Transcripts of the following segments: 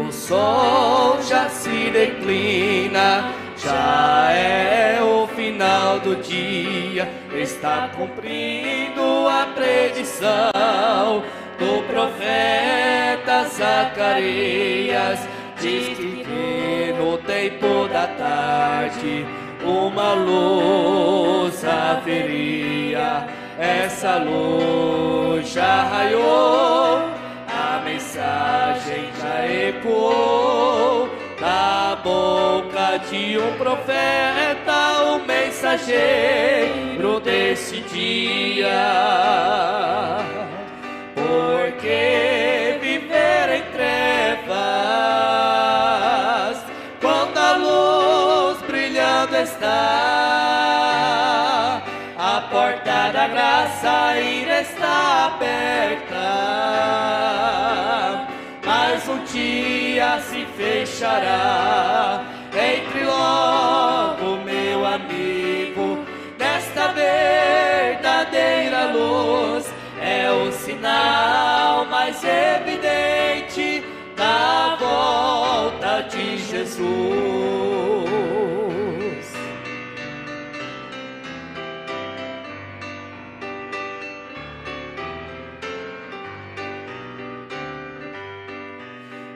O sol já se declina, já é o final do dia, está cumprindo a predição do profeta Zacarias. Diz que no tempo da tarde uma luz haveria, essa luz já raiou, a mensagem já ecoou da boca de um profeta, o mensageiro desse dia. Porque viver em trevas, quando a luz brilhando está, a porta da graça ainda está aberta, mas um dia se fechará. Entre logo, meu amigo, nesta verdadeira luz, é o sinal mais evidente da volta de Jesus.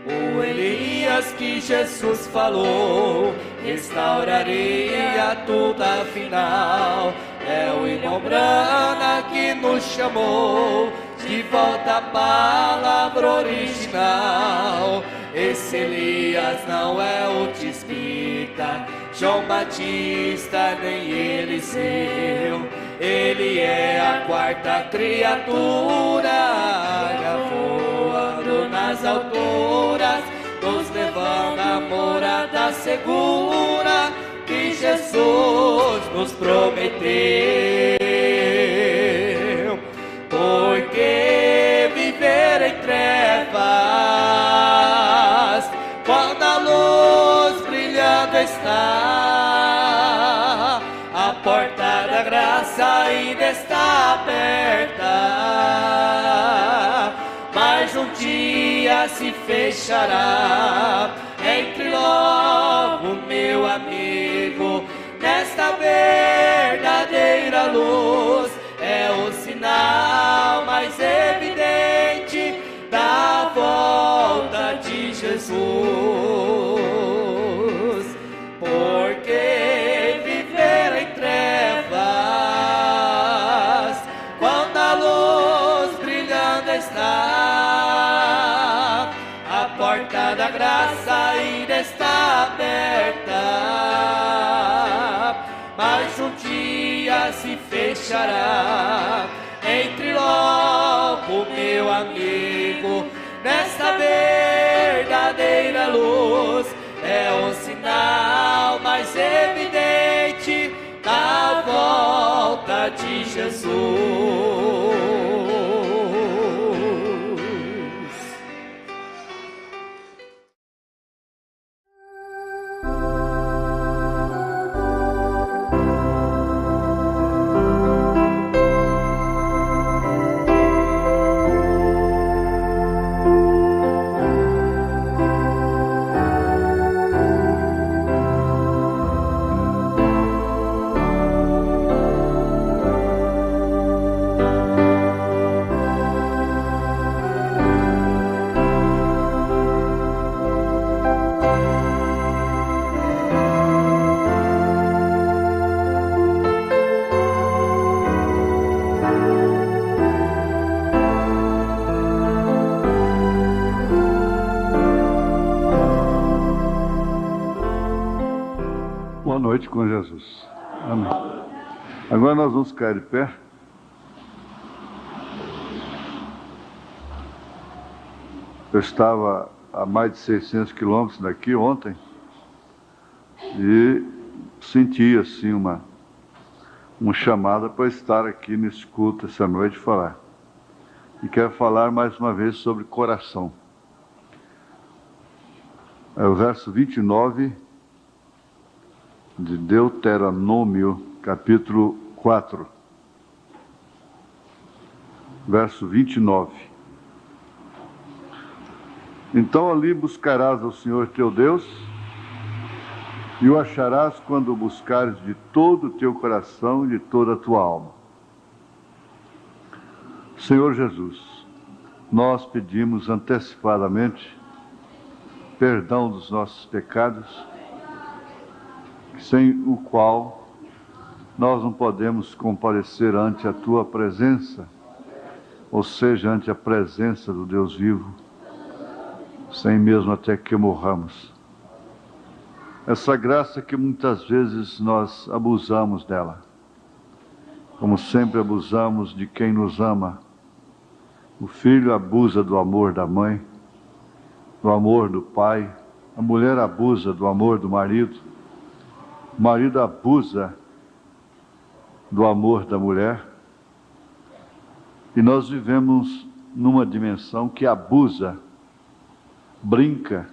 O Elias que Jesus falou, restauraria tudo afinal. É o irmão Brana que nos chamou de volta à palavra original. Esse Elias não é o tisbita, João Batista, nem Eliseu. Ele é a quarta criatura, voando nas alturas, nos levando à morada segura que Jesus nos prometeu. Porque viver em trevas, quando a luz brilhando está, a porta da graça ainda está aberta, mas um dia se fechará. Entre logo, meu amigo, nesta verdadeira luz, é o sinal mais evidente da volta de Jesus. Porque viver em trevas, quando a luz brilhando está, a porta da graça ainda está aberta, mas um dia se fechará. Entre logo, meu amigo, nesta verdadeira luz, é o sinal mais evidente da volta de Jesus. Boa noite com Jesus. Amém. Agora nós vamos ficar de pé. Eu estava a mais de 600 quilômetros daqui ontem e senti assim um chamado para estar aqui nesse culto essa noite e falar. E quero falar mais uma vez sobre coração. É o verso 29 de Deuteronômio, capítulo 4, verso 29. Então ali buscarás ao Senhor teu Deus, e o acharás quando o buscares de todo o teu coração e de toda a tua alma. Senhor Jesus, nós pedimos antecipadamente perdão dos nossos pecados, sem o qual nós não podemos comparecer ante a tua presença, ou seja, ante a presença do Deus vivo, sem mesmo até que morramos. Essa graça que muitas vezes nós abusamos dela, como sempre abusamos de quem nos ama. O filho abusa do amor da mãe, do amor do pai, a mulher abusa do amor do marido, o marido abusa do amor da mulher, e nós vivemos numa dimensão que abusa, brinca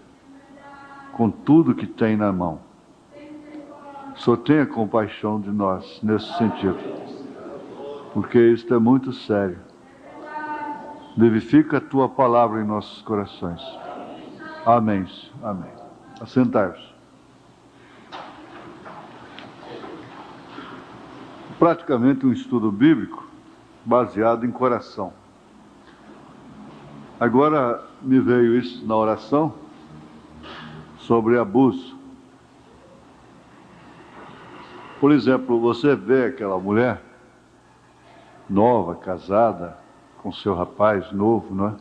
com tudo que tem na mão. Só tenha compaixão de nós nesse sentido, porque isto é muito sério. Vivifica a tua palavra em nossos corações. Amém. Amém. Assentai-vos. Praticamente um estudo bíblico baseado em coração. Agora me veio isso na oração sobre abuso. Por exemplo, você vê aquela mulher nova, casada, com seu rapaz novo, não é?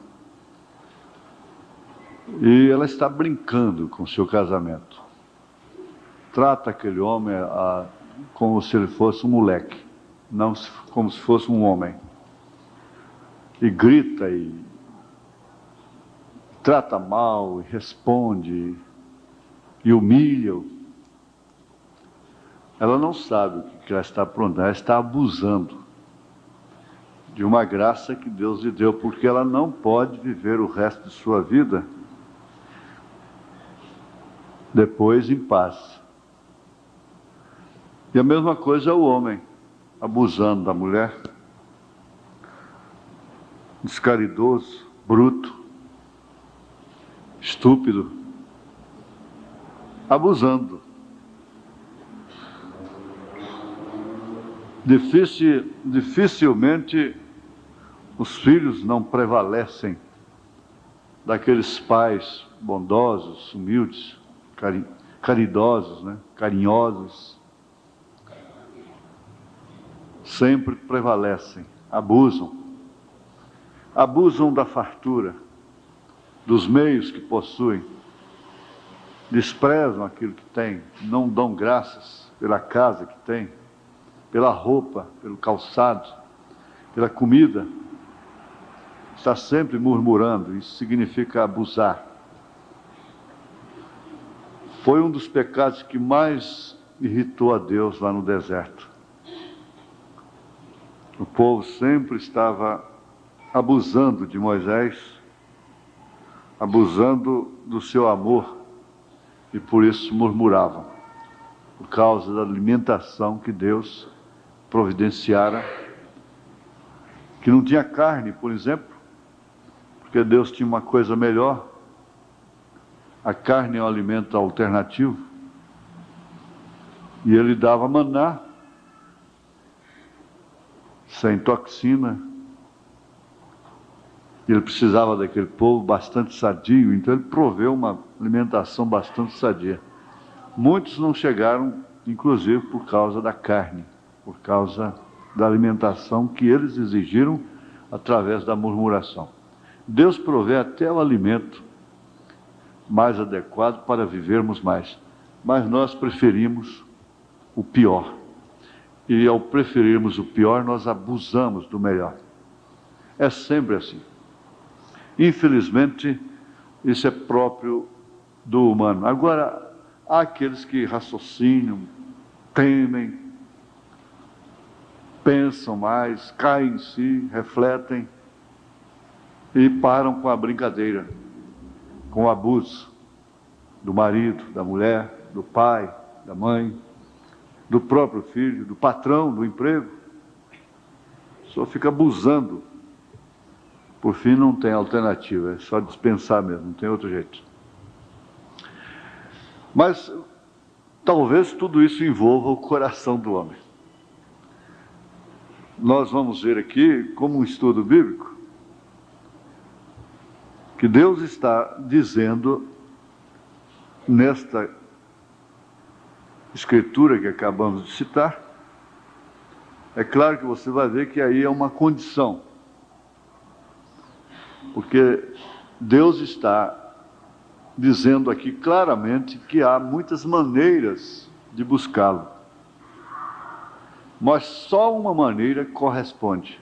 E ela está brincando com seu casamento. Trata aquele homem como se ele fosse um moleque, não como se fosse um homem. E grita e trata mal, e responde, e humilha-o. Ela não sabe o que ela está aprontando, ela está abusando de uma graça que Deus lhe deu, porque ela não pode viver o resto de sua vida depois em paz. E a mesma coisa é o homem, abusando da mulher, descaridoso, bruto, estúpido, abusando. Dificilmente os filhos não prevalecem daqueles pais bondosos, humildes, caridosos, né? Carinhosos. Sempre prevalecem, abusam da fartura, dos meios que possuem, desprezam aquilo que têm, não dão graças pela casa que têm, pela roupa, pelo calçado, pela comida. Está sempre murmurando, isso significa abusar. Foi um dos pecados que mais irritou a Deus lá no deserto. O povo sempre estava abusando de Moisés, abusando do seu amor, e por isso murmuravam, por causa da alimentação que Deus providenciara, que não tinha carne, por exemplo, porque Deus tinha uma coisa melhor. A carne é um alimento alternativo, e Ele dava maná, sem toxina. Ele precisava daquele povo bastante sadio, então Ele proveu uma alimentação bastante sadia. Muitos não chegaram, inclusive por causa da carne, por causa da alimentação que eles exigiram através da murmuração. Deus provê até o alimento mais adequado para vivermos mais, mas nós preferimos o pior. E ao preferirmos o pior, nós abusamos do melhor. É sempre assim. Infelizmente, isso é próprio do humano. Agora, há aqueles que raciocinam, temem, pensam mais, caem em si, refletem e param com a brincadeira, com o abuso do marido, da mulher, do pai, da mãe, do próprio filho, do patrão, do emprego. Só fica abusando Por fim, não tem alternativa, é só dispensar mesmo, não tem outro jeito. Mas talvez tudo isso envolva o coração do homem. Nós vamos ver aqui, como um estudo bíblico, que Deus está dizendo nesta escritura que acabamos de citar. É claro que você vai ver que aí é uma condição, porque Deus está dizendo aqui claramente que há muitas maneiras de buscá-lo, mas só uma maneira corresponde,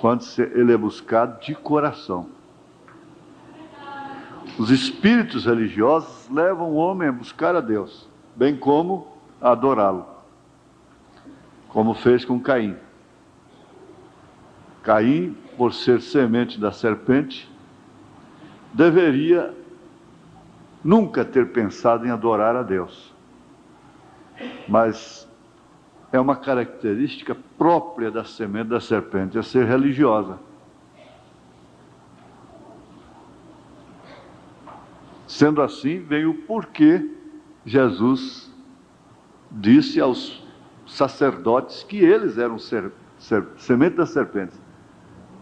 quando ele é buscado de coração. Os espíritos religiosos levam o homem a buscar a Deus, bem como a adorá-lo, como fez com Caim. Caim, por ser semente da serpente, deveria nunca ter pensado em adorar a Deus. Mas é uma característica própria da semente da serpente, é ser religiosa. Sendo assim, vem o porquê Jesus disse aos sacerdotes que eles eram semente da serpente.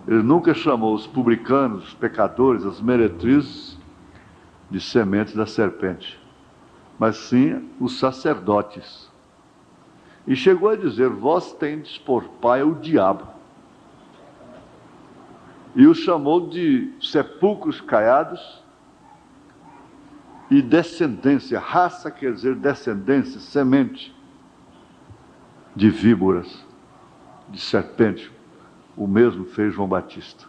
Ele nunca chamou os publicanos, os pecadores, as meretrizes de sementes da serpente, mas sim os sacerdotes. E chegou a dizer: vós tendes por pai o diabo. E os chamou de sepulcros caiados e descendência. Raça quer dizer descendência, semente de víboras, de serpente. O mesmo fez João Batista.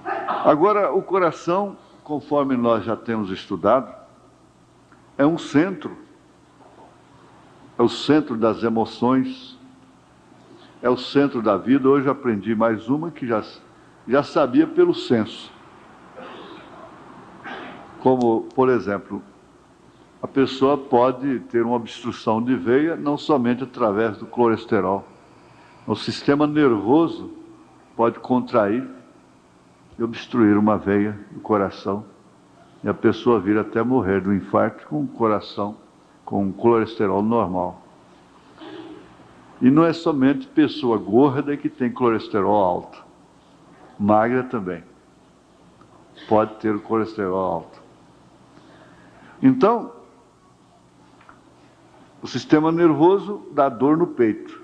Agora, o coração, conforme nós já temos estudado, é um centro. É o centro das emoções, é o centro da vida. Hoje eu aprendi mais uma que já sabia pelo senso. Como, por exemplo, a pessoa pode ter uma obstrução de veia não somente através do colesterol. O sistema nervoso pode contrair e obstruir uma veia do coração, e a pessoa vir até morrer do infarto com o coração, com o colesterol normal. E não é somente pessoa gorda que tem colesterol alto. Magra também pode ter o colesterol alto. Então, o sistema nervoso dá dor no peito.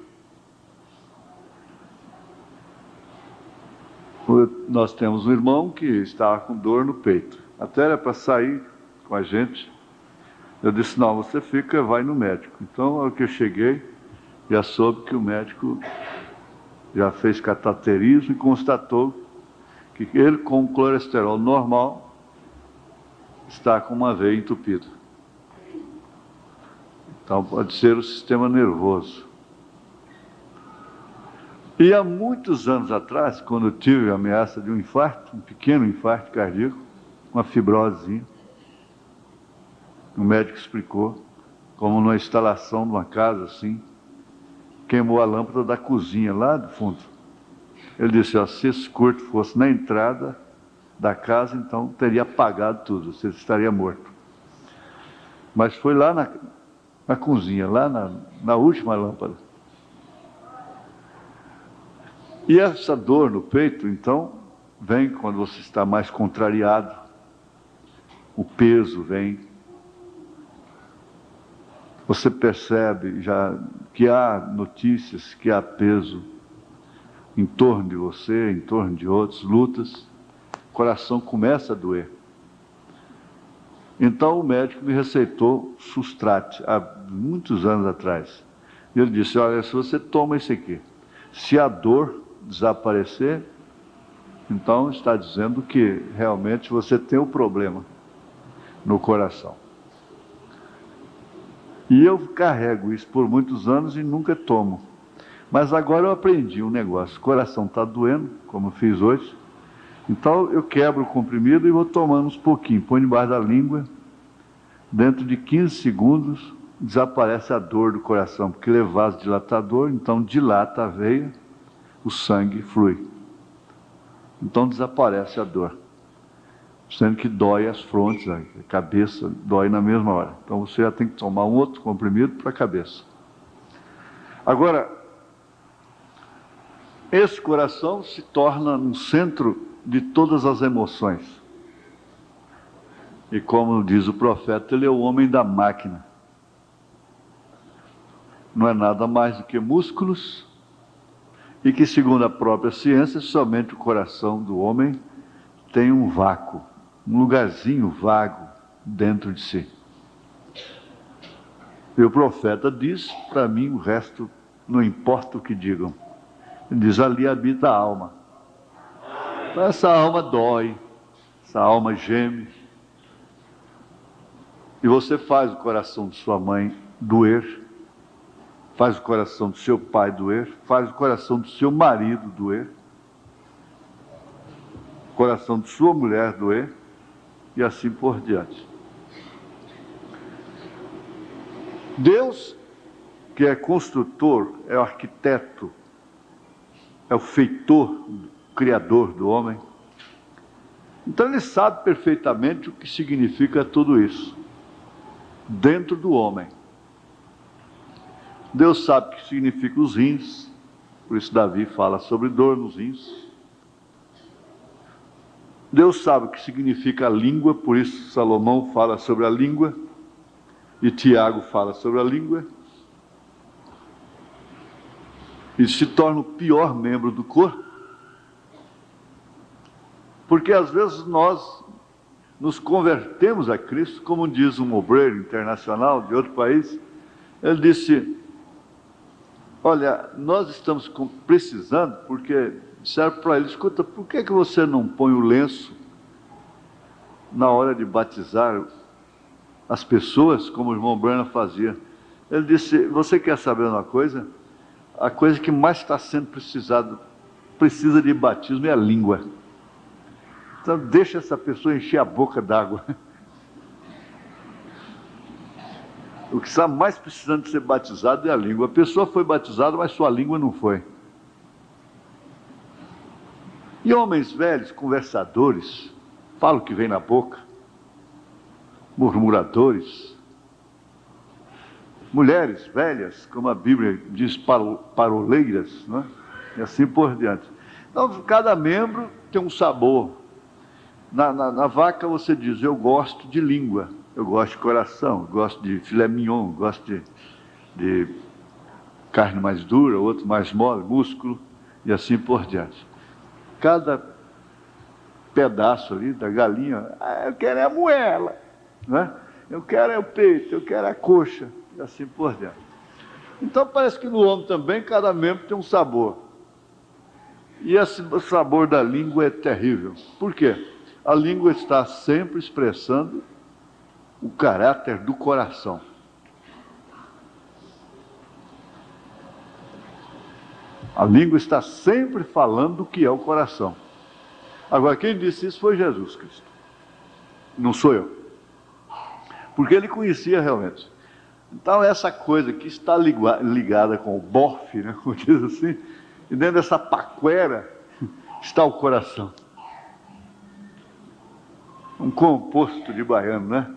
Nós temos um irmão que estava com dor no peito. Até era para sair com a gente. Eu disse: não, você fica, vai no médico. Então, ao que eu cheguei, já soube que o médico já fez cateterismo e constatou que ele, com colesterol normal, está com uma veia entupida. Então, pode ser o sistema nervoso. E há muitos anos atrás, quando eu tive a ameaça de um infarto, um pequeno infarto cardíaco, uma fibrosezinha, o médico explicou como numa instalação de uma casa assim, queimou a lâmpada da cozinha lá do fundo. Ele disse: ó, se esse curto fosse na entrada da casa, então teria apagado tudo, você estaria morto. Mas foi lá na cozinha, lá na última lâmpada. E essa dor no peito, então, vem quando você está mais contrariado. O peso vem. Você percebe já que há notícias, que há peso em torno de você, em torno de outros, lutas. O coração começa a doer. Então o médico me receitou Sustrate, há muitos anos atrás. E ele disse: olha, se você toma isso aqui, se a dor desaparecer, então está dizendo que realmente você tem um problema no coração. E eu carrego isso por muitos anos e nunca tomo. Mas agora eu aprendi um negócio: o coração está doendo, como eu fiz hoje, então eu quebro o comprimido e vou tomando uns pouquinhos, põe debaixo da língua, dentro de 15 segundos desaparece a dor do coração, porque ele é vasodilatador, então dilata a veia o sangue flui. Então desaparece a dor, sendo que dói as frontes, a cabeça dói na mesma hora. Então você já tem que tomar um outro comprimido para a cabeça. Agora, esse coração se torna um centro de todas as emoções. E como diz o profeta, ele é o homem da máquina. Não é nada mais do que músculos, e que, segundo a própria ciência, somente o coração do homem tem um vácuo, um lugarzinho vago dentro de si. E o profeta diz, para mim o resto não importa o que digam. Ele diz, ali habita a alma. Então, essa alma dói, essa alma geme. E você faz o coração de sua mãe doer, faz o coração do seu pai doer, faz o coração do seu marido doer, o coração de sua mulher doer, e assim por diante. Deus, que é construtor, é o arquiteto, é o feitor, o criador do homem. Então ele sabe perfeitamente o que significa tudo isso dentro do homem. Deus sabe o que significa os rins, por isso Davi fala sobre dor nos rins. Deus sabe o que significa a língua, por isso Salomão fala sobre a língua, e Tiago fala sobre a língua. E se torna o pior membro do corpo, porque às vezes nós nos convertemos a Cristo, como diz um obreiro internacional de outro país. Ele disse, olha, nós estamos precisando, porque disseram para ele, escuta, por que você não põe o lenço na hora de batizar as pessoas, como o irmão Branham fazia? Ele disse, você quer saber uma coisa? A coisa que mais está sendo precisa de batismo é a língua. Então deixa essa pessoa encher a boca d'água. O que está mais precisando de ser batizado é a língua. A pessoa foi batizada, mas sua língua não foi. E homens velhos, conversadores, falam o que vem na boca, murmuradores. Mulheres velhas, como a Bíblia diz, paroleiras, né? E assim por diante. Então, cada membro tem um sabor. Na vaca você diz, eu gosto de língua, eu gosto de coração, eu gosto de filé mignon, eu gosto de carne mais dura, outro mais mole, músculo, e assim por diante. Cada pedaço ali da galinha, eu quero é a moela, né? Eu quero é o peito, eu quero a coxa, e assim por diante. Então parece que no homem também cada membro tem um sabor. E esse sabor da língua é terrível. Por quê? A língua está sempre expressando o caráter do coração. A língua está sempre falando do que é o coração. Agora, quem disse isso foi Jesus Cristo. Não sou eu. Porque ele conhecia realmente. Então, essa coisa que está ligada com o bofe, né, como diz assim, e dentro dessa paquera está o coração. Um composto de baiano, né?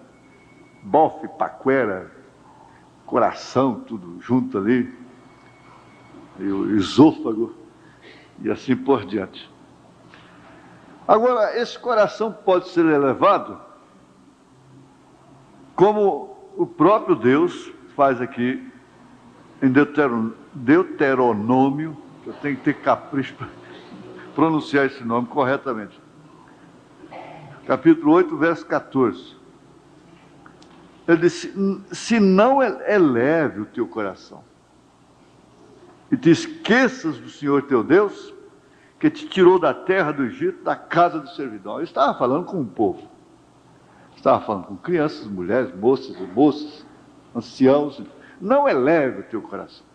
Bofe, paquera, coração, tudo junto ali, e o esôfago, e assim por diante. Agora, esse coração pode ser elevado, como o próprio Deus faz aqui em Deuteronômio. Eu tenho que ter capricho para pronunciar esse nome corretamente. Capítulo 8, verso 14. Ele disse, se não eleve o teu coração e te esqueças do Senhor teu Deus, que te tirou da terra do Egito, da casa de servidão. Ele estava falando com o povo. Estava falando com crianças, mulheres, moças, anciãos. Não eleve o teu coração.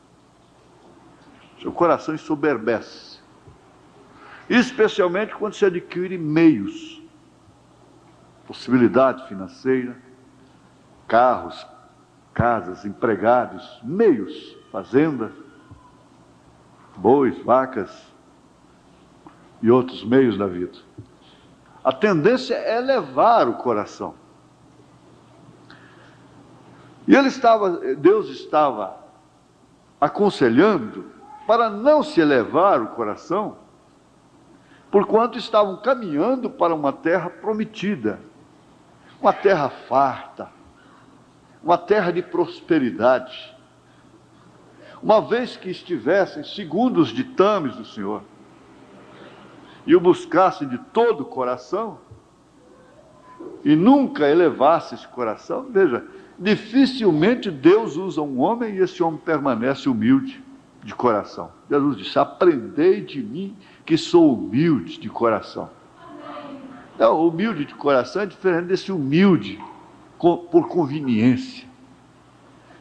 Seu coração ensoberbece. Especialmente quando se adquire meios, possibilidade financeira, carros, casas, empregados, meios, fazendas, bois, vacas, e outros meios da vida. A tendência é elevar o coração. E Deus estava aconselhando para não se elevar o coração, porquanto estavam caminhando para uma terra prometida, uma terra farta, uma terra de prosperidade, uma vez que estivessem segundo os ditames do Senhor e o buscassem de todo o coração e nunca elevasse esse coração. Veja, dificilmente Deus usa um homem e esse homem permanece humilde de coração. Jesus disse: aprendei de mim que sou humilde de coração. Então, humilde de coração é diferente desse humilde por conveniência,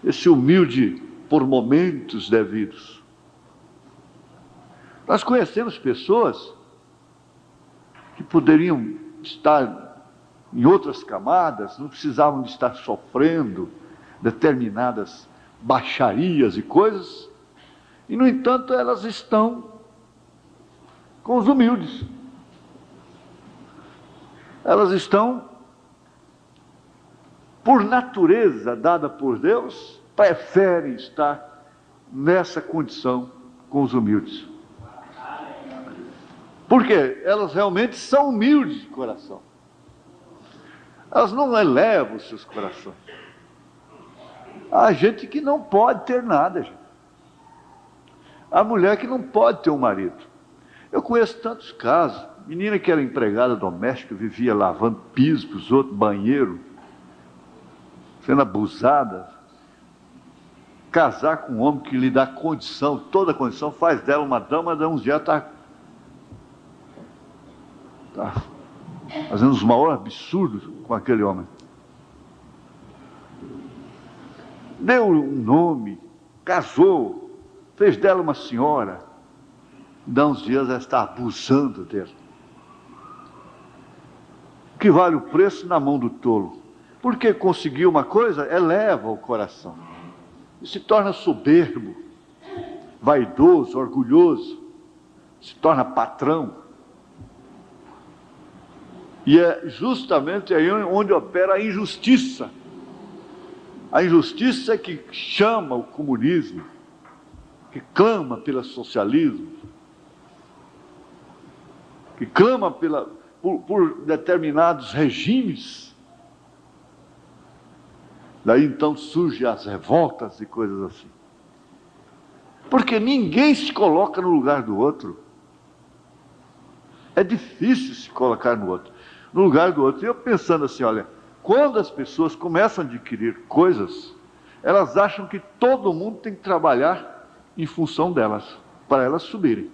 esse humilde por momentos devidos. Nós conhecemos pessoas que poderiam estar em outras camadas, não precisavam de estar sofrendo determinadas baixarias e coisas, e no entanto elas estão com os humildes. Elas estão, por natureza dada por Deus, preferem estar nessa condição com os humildes. Porque elas realmente são humildes de coração. Elas não elevam os seus corações. Há gente que não pode ter nada, gente. Há mulher que não pode ter um marido. Eu conheço tantos casos. Menina que era empregada doméstica, vivia lavando piso para os outros, banheiro, sendo abusada. Casar com um homem que lhe dá condição, toda a condição, faz dela uma dama, dá uns dias está fazendo os maiores absurdos com aquele homem. Deu um nome, casou, fez dela uma senhora, dá uns dias ela está abusando dele. O que vale o preço na mão do tolo? Porque conseguiu uma coisa, eleva o coração e se torna soberbo, vaidoso, orgulhoso, se torna patrão. E é justamente aí onde opera a injustiça. A injustiça que chama o comunismo, que clama pelo socialismo, que clama por determinados regimes. Daí então surgem as revoltas e coisas assim. Porque ninguém se coloca no lugar do outro. É difícil se colocar no lugar do outro. E eu pensando assim, olha, quando as pessoas começam a adquirir coisas, elas acham que todo mundo tem que trabalhar em função delas, para elas subirem.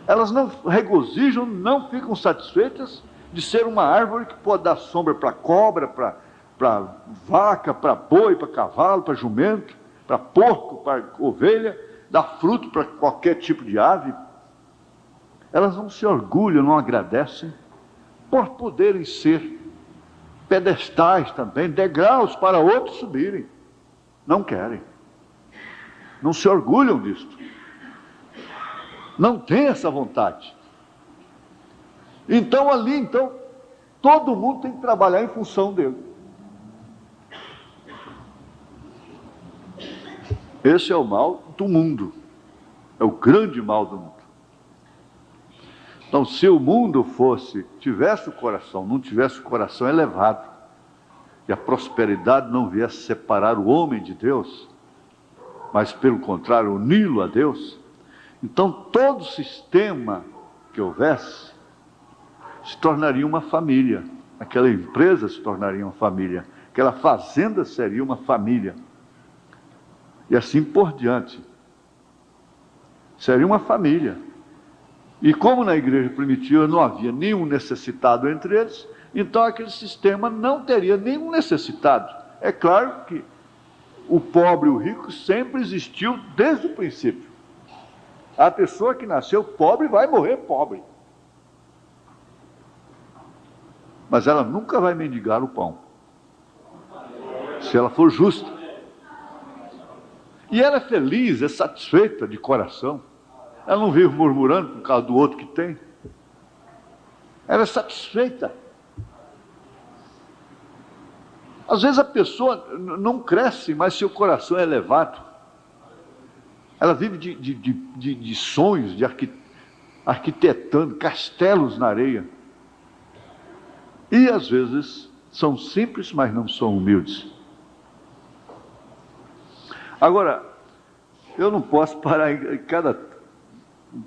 Elas não regozijam, não ficam satisfeitas de ser uma árvore que pode dar sombra para cobra, para vaca, para boi, para cavalo, para jumento, para porco, para ovelha, dar fruto para qualquer tipo de ave. Elas não se orgulham, não agradecem, por poderem ser pedestais também, degraus para outros subirem. Não querem. Não se orgulham disto. Não têm essa vontade. Então todo mundo tem que trabalhar em função dele. Esse é o mal do mundo. É o grande mal do mundo. Então, se o mundo tivesse o coração, não tivesse o coração elevado, e a prosperidade não viesse separar o homem de Deus, mas pelo contrário, uni-lo a Deus, então todo sistema que houvesse se tornaria uma família. Aquela empresa se tornaria uma família, aquela fazenda seria uma família, e assim por diante. Seria uma família. E como na igreja primitiva não havia nenhum necessitado entre eles, então aquele sistema não teria nenhum necessitado. É claro que o pobre e o rico sempre existiu desde o princípio. A pessoa que nasceu pobre vai morrer pobre. Mas ela nunca vai mendigar o pão, se ela for justa. E ela é feliz, é satisfeita de coração. Ela não vive murmurando por causa do outro que tem. Ela é satisfeita. Às vezes a pessoa não cresce, mas seu coração é elevado. Ela vive de sonhos, arquitetando castelos na areia. E às vezes são simples, mas não são humildes. Agora, eu não posso parar em cada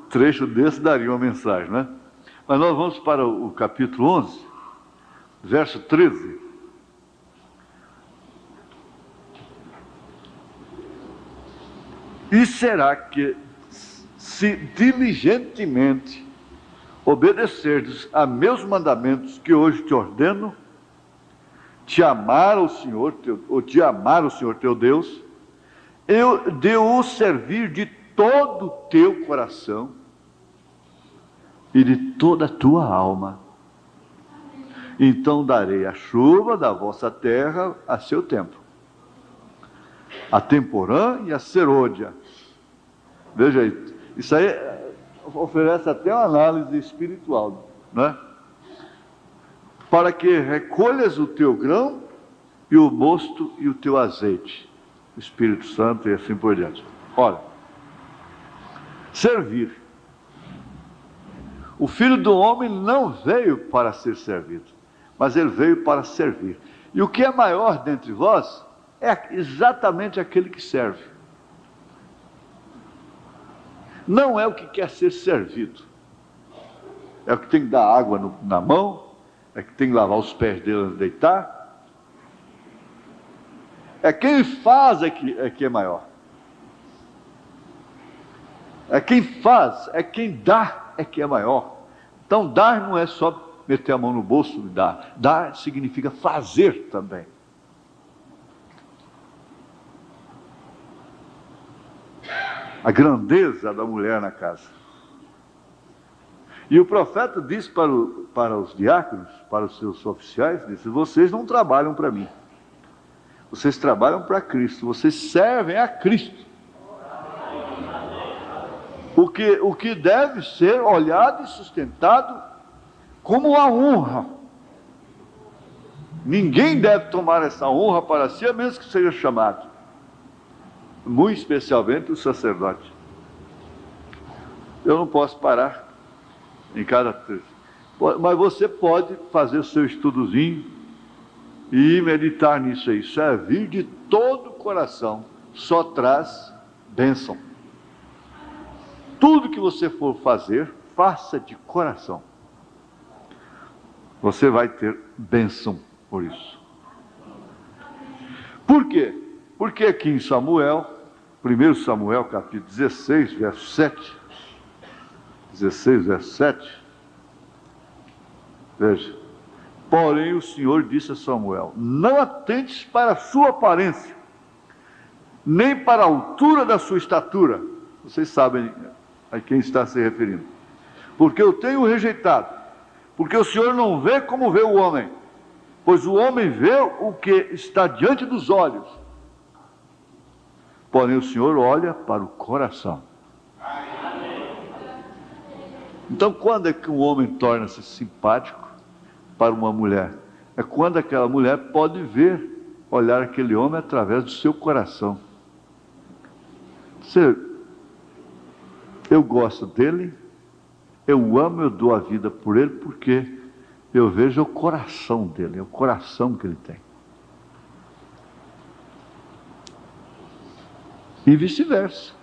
trecho desse, daria uma mensagem, né? Mas nós vamos para o capítulo 11, verso 13. E será que, se diligentemente obedecerdes a meus mandamentos que hoje te ordeno, te amar o Senhor teu Deus, eu devo servir de todo o teu coração e de toda a tua alma. Então darei a chuva da vossa terra a seu tempo, a temporã e a serôdia. Veja aí, isso aí oferece até uma análise espiritual, né? Para que recolhas o teu grão e o mosto e o teu azeite, o Espírito Santo e assim por diante. Olha, servir. O Filho do Homem não veio para ser servido, mas ele veio para servir. E o que é maior dentre vós é exatamente aquele que serve. Não é o que quer ser servido. É o que tem que dar água na mão, é que tem que lavar os pés dele antes de deitar. É quem faz que é maior. É quem faz, é quem dá é que é maior. Então dar não é só meter a mão no bolso e dar. Dar significa fazer também. A grandeza da mulher na casa. E o profeta disse para os diáconos, para os seus oficiais, disse: vocês não trabalham para mim. Vocês trabalham para Cristo. Vocês servem a Cristo. O que deve ser olhado e sustentado como uma honra. Ninguém deve tomar essa honra para si, a menos que seja chamado. Muito especialmente o sacerdote. Eu não posso parar em cada trecho. Mas você pode fazer o seu estudozinho e meditar nisso aí. Servir de todo o coração só traz bênção. Tudo que você for fazer, faça de coração. Você vai ter bênção por isso. Por quê? Porque aqui em Samuel, 1 Samuel capítulo 16, verso 7, 16, verso 7, veja: porém o Senhor disse a Samuel: não atentes para a sua aparência, nem para a altura da sua estatura. Vocês sabem a quem está se referindo. Porque eu tenho rejeitado, porque o Senhor não vê como vê o homem, pois o homem vê o que está diante dos olhos, porém o Senhor olha para o coração. Então, quando é que um homem torna-se simpático para uma mulher? É quando aquela mulher pode olhar aquele homem através do seu coração. Eu gosto dele, eu amo, eu dou a vida por ele, porque eu vejo o coração dele, é o coração que ele tem. E vice-versa.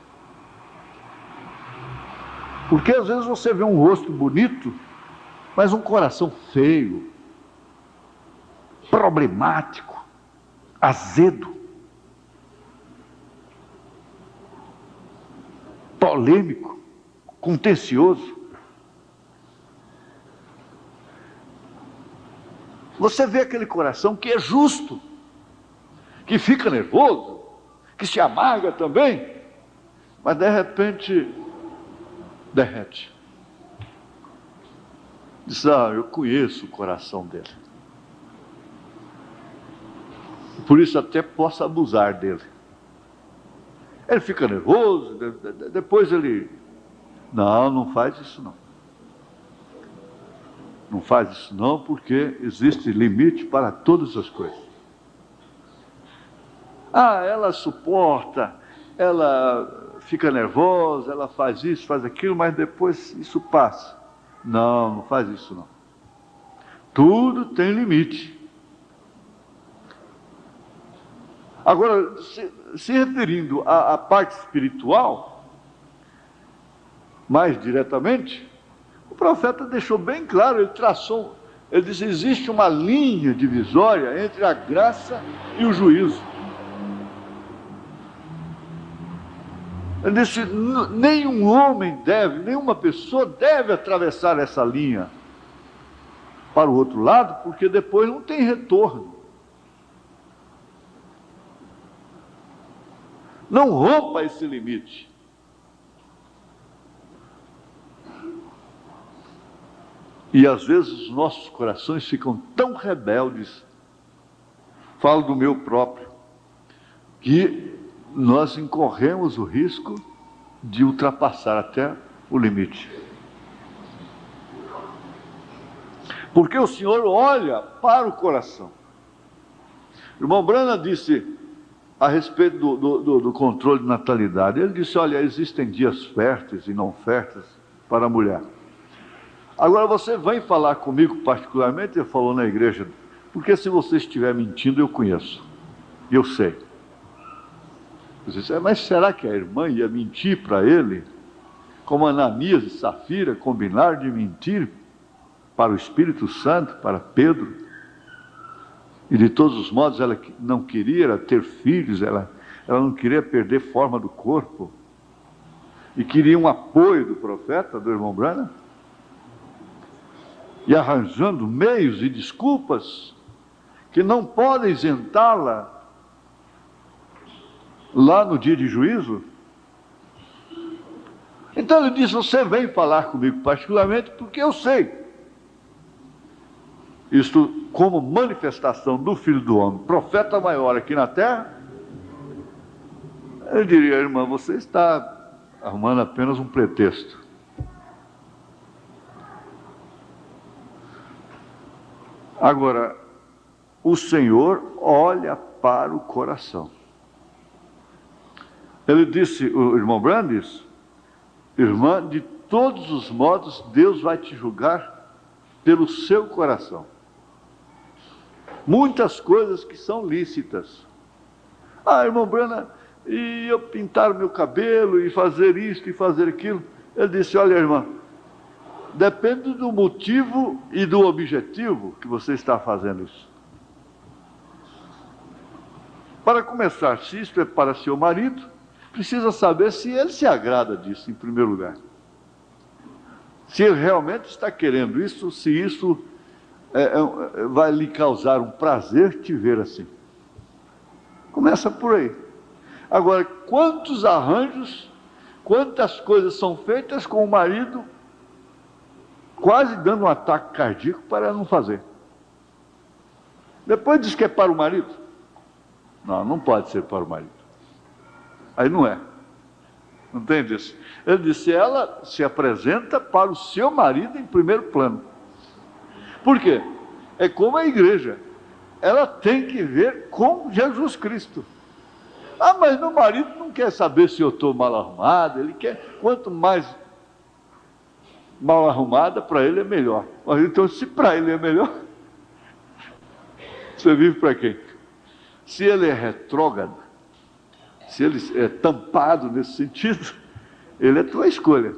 Porque às vezes você vê um rosto bonito, mas um coração feio, problemático, azedo, polêmico, contencioso. Você vê aquele coração que é justo, que fica nervoso, que se amarga também, mas de repente derrete. Diz: eu conheço o coração dele, por isso até posso abusar dele. Ele fica nervoso, depois ele Não, não faz isso não. Não faz isso não, porque existe limite para todas as coisas. Ah, ela suporta, ela fica nervosa, ela faz isso, faz aquilo, mas depois isso passa. Não, não faz isso não. Tudo tem limite. Agora, se referindo à parte espiritual, mais diretamente, o profeta deixou bem claro, ele traçou, ele disse, existe uma linha divisória entre a graça e o juízo. Ele disse, nenhum homem deve, nenhuma pessoa deve atravessar essa linha para o outro lado, porque depois não tem retorno. Não rompa esse limite. E às vezes os nossos corações ficam tão rebeldes, falo do meu próprio, que nós incorremos o risco de ultrapassar até o limite. Porque o Senhor olha para o coração. O irmão Brana disse a respeito do controle de natalidade, ele disse, olha, existem dias férteis e não férteis para a mulher. Agora você vem falar comigo particularmente, ele falou na igreja, porque se você estiver mentindo, eu conheço, eu sei. Eu disse, mas será que a irmã ia mentir para ele? Como Ananias e Safira combinaram de mentir para o Espírito Santo, para Pedro? E de todos os modos ela não queria ter filhos, ela não queria perder forma do corpo. E queria um apoio do profeta, do irmão Branham. E arranjando meios e desculpas que não podem isentá-la lá no dia de juízo. Então ele disse, você vem falar comigo particularmente porque eu sei. Isto como manifestação do Filho do Homem, profeta maior aqui na terra. Eu diria, irmã, você está arrumando apenas um pretexto. Agora, o Senhor olha para o coração. Ele disse, o irmão Brandes, irmã, de todos os modos, Deus vai te julgar pelo seu coração. Muitas coisas que são lícitas. Ah, irmão Brana, e eu pintar o meu cabelo, e fazer isto, e fazer aquilo. Ele disse, olha, irmã, depende do motivo e do objetivo que você está fazendo isso. Para começar, se isto é para seu marido, precisa saber se ele se agrada disso, em primeiro lugar. Se ele realmente está querendo isso, se isso vai lhe causar um prazer te ver assim. Começa por aí. Agora, quantos arranjos, quantas coisas são feitas com o marido quase dando um ataque cardíaco para não fazer. Depois diz que é para o marido. Não, não pode ser para o marido. Aí não é. Não tem disso. Ele disse, ela se apresenta para o seu marido em primeiro plano. Por quê? É como a igreja. Ela tem que ver com Jesus Cristo. Ah, mas meu marido não quer saber se eu estou mal arrumado. Ele quer, quanto mais mal arrumada, para ele é melhor. Mas então, se para ele é melhor, você vive para quem? Se ele é retrógrado, se ele é tampado nesse sentido, ele é tua escolha.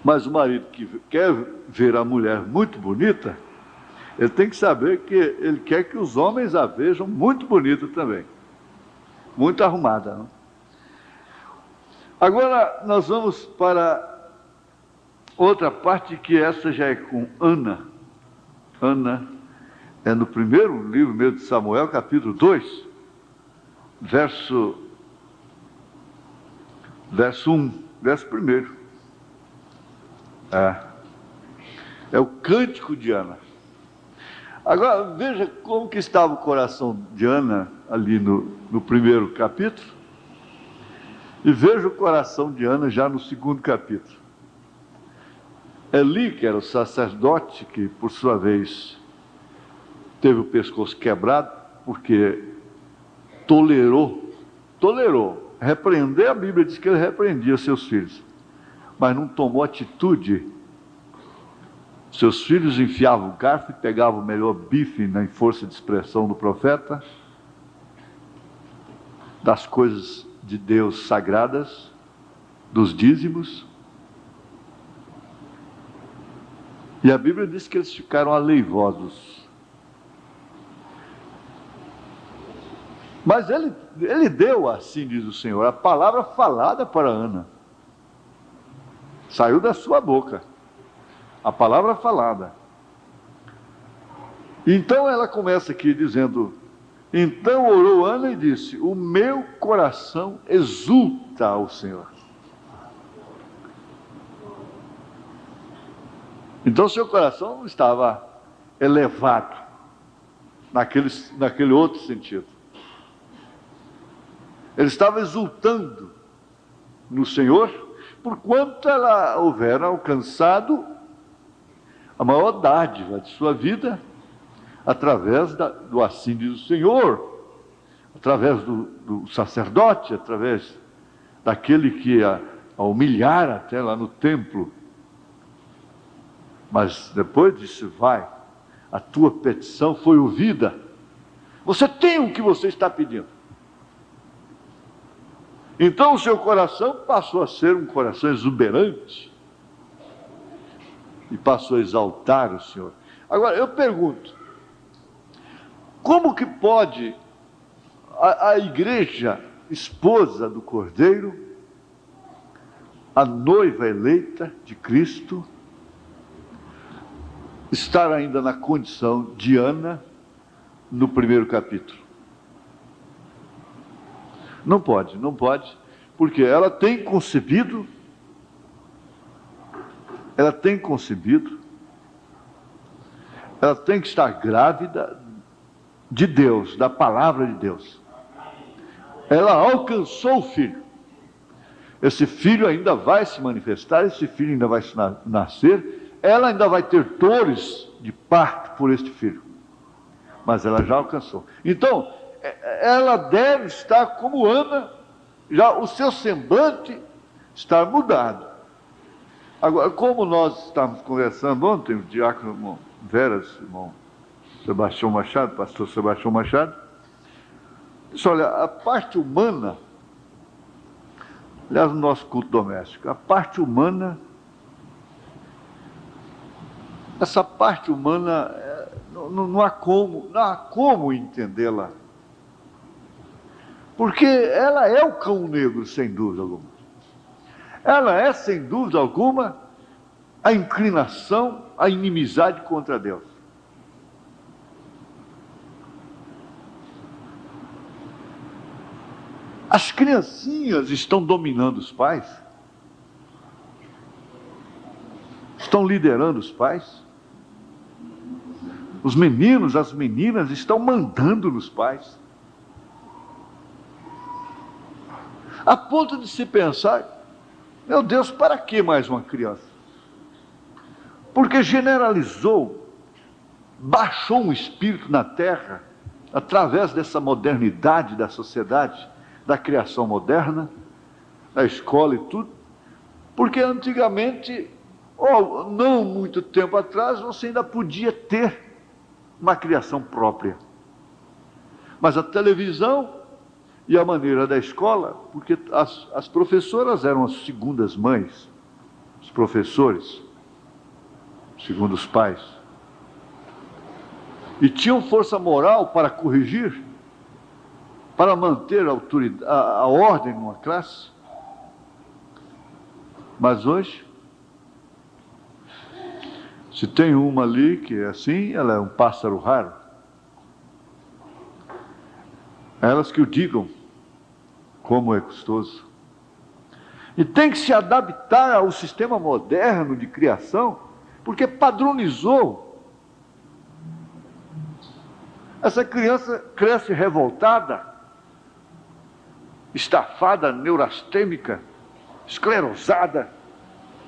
Mas o marido que quer ver a mulher muito bonita, ele tem que saber que ele quer que os homens a vejam muito bonita também. Muito arrumada, não? Agora nós vamos para outra parte, que essa já é com Ana. Ana é no primeiro livro mesmo de Samuel, capítulo 2, verso 1, verso 1. É o cântico de Ana. Agora, veja como que estava o coração de Ana ali no primeiro capítulo. E veja o coração de Ana já no 2º capítulo. Eli, que era o sacerdote, que por sua vez teve o pescoço quebrado, porque tolerou, repreender, a Bíblia diz que ele repreendia seus filhos, mas não tomou atitude. Seus filhos enfiavam o garfo e pegavam o melhor bife na força de expressão do profeta, das coisas de Deus sagradas, dos dízimos. E a Bíblia diz que eles ficaram aleivosos. Mas ele deu, assim diz o Senhor, a palavra falada para Ana. Saiu da sua boca. A palavra falada. Então ela começa aqui dizendo: então orou Ana e disse: o meu coração exulta ao Senhor. Então seu coração não estava elevado naquele outro sentido. Ele estava exultando no Senhor, porquanto ela houvera alcançado a maior dádiva de sua vida, através do assim diz o Senhor, através do sacerdote, através daquele que a humilhara até lá no templo. Mas depois disse: vai, a tua petição foi ouvida, você tem o que você está pedindo. Então o seu coração passou a ser um coração exuberante e passou a exaltar o Senhor. Agora eu pergunto, como que pode a igreja, esposa do Cordeiro, a noiva eleita de Cristo, estar ainda na condição de Ana no 1º capítulo? Não pode, porque ela tem concebido, ela tem que estar grávida de Deus, da palavra de Deus. Ela alcançou o filho. Esse filho ainda vai se manifestar, esse filho ainda vai nascer, ela ainda vai ter dores de parto por este filho. Mas ela já alcançou. Então, ela deve estar como Ana, já o seu semblante está mudado. Agora, como nós estávamos conversando ontem, o diácono irmão Veras, irmão Sebastião Machado, pastor Sebastião Machado, disse: olha, a parte humana, aliás, no nosso culto doméstico, a parte humana, essa parte humana, não há como entendê-la. Porque ela é o cão negro, sem dúvida alguma. Ela é, sem dúvida alguma, a inclinação, a inimizade contra Deus. As criancinhas estão dominando os pais? Estão liderando os pais? Os meninos, as meninas estão mandando nos pais? A ponto de se pensar: meu Deus, para que mais uma criança? Porque generalizou, baixou um espírito na terra, através dessa modernidade da sociedade, da criação moderna, da escola e tudo. Porque antigamente, ou não muito tempo atrás, você ainda podia ter uma criação própria. Mas a televisão e a maneira da escola, porque as professoras eram as segundas mães, os professores, segundo os pais, e tinham força moral para corrigir, para manter a ordem numa classe. Mas hoje, se tem uma ali que é assim, ela é um pássaro raro. Elas que o digam como é custoso. E tem que se adaptar ao sistema moderno de criação, porque padronizou. Essa criança cresce revoltada, estafada, neurastêmica, esclerosada,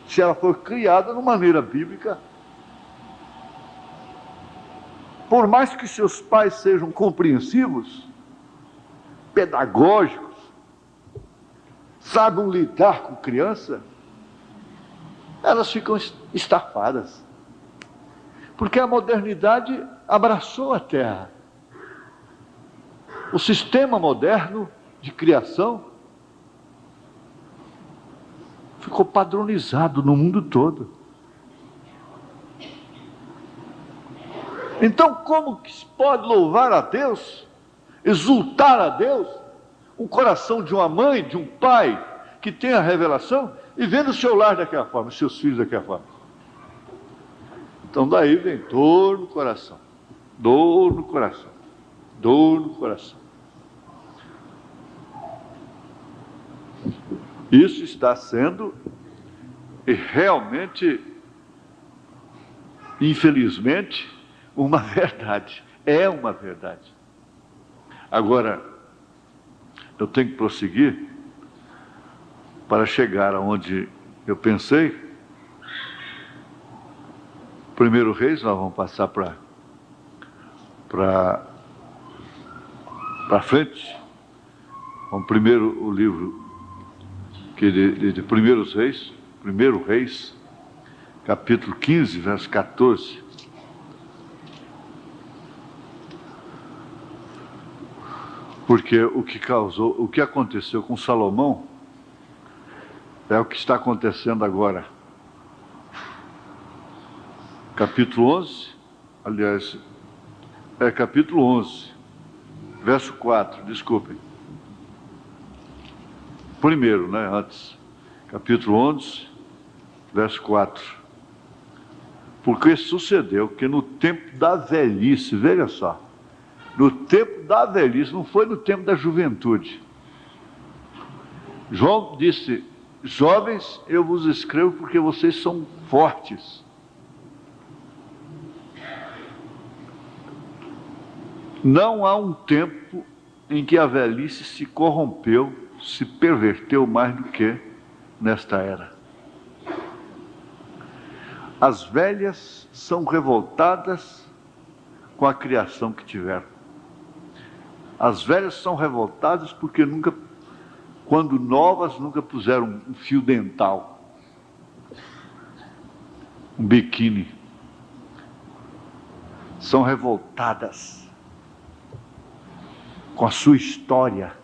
se ela for criada de maneira bíblica. Por mais que seus pais sejam compreensivos, pedagógicos, saibam lidar com criança, elas ficam estafadas. Porque a modernidade abraçou a terra. O sistema moderno de criação ficou padronizado no mundo todo. Então, como que se pode louvar a Deus, exultar a Deus, um coração de uma mãe, de um pai, que tem a revelação, e vendo o seu lar daquela forma, os seus filhos daquela forma? Então daí vem dor no coração, dor no coração, dor no coração. Isso está sendo, e realmente, infelizmente, uma verdade. É uma verdade. Agora, eu tenho que prosseguir para chegar aonde eu pensei. Primeiro Reis, nós vamos passar para frente. Vamos primeiro o livro de Primeiros Reis, Primeiro Reis, capítulo 15, verso 14. Porque o que aconteceu com Salomão é o que está acontecendo agora. Capítulo 11, aliás, capítulo 11, verso 4, desculpem. Primeiro, antes. Capítulo 11, verso 4. Porque sucedeu que no tempo da velhice, veja só, no tempo da velhice, não foi no tempo da juventude. João disse: jovens, eu vos escrevo porque vocês são fortes. Não há um tempo em que a velhice se corrompeu, se perverteu mais do que nesta era. As velhas são revoltadas com a criação que tiveram. As velhas são revoltadas porque quando novas, nunca puseram um fio dental, um biquíni. São revoltadas com a sua história.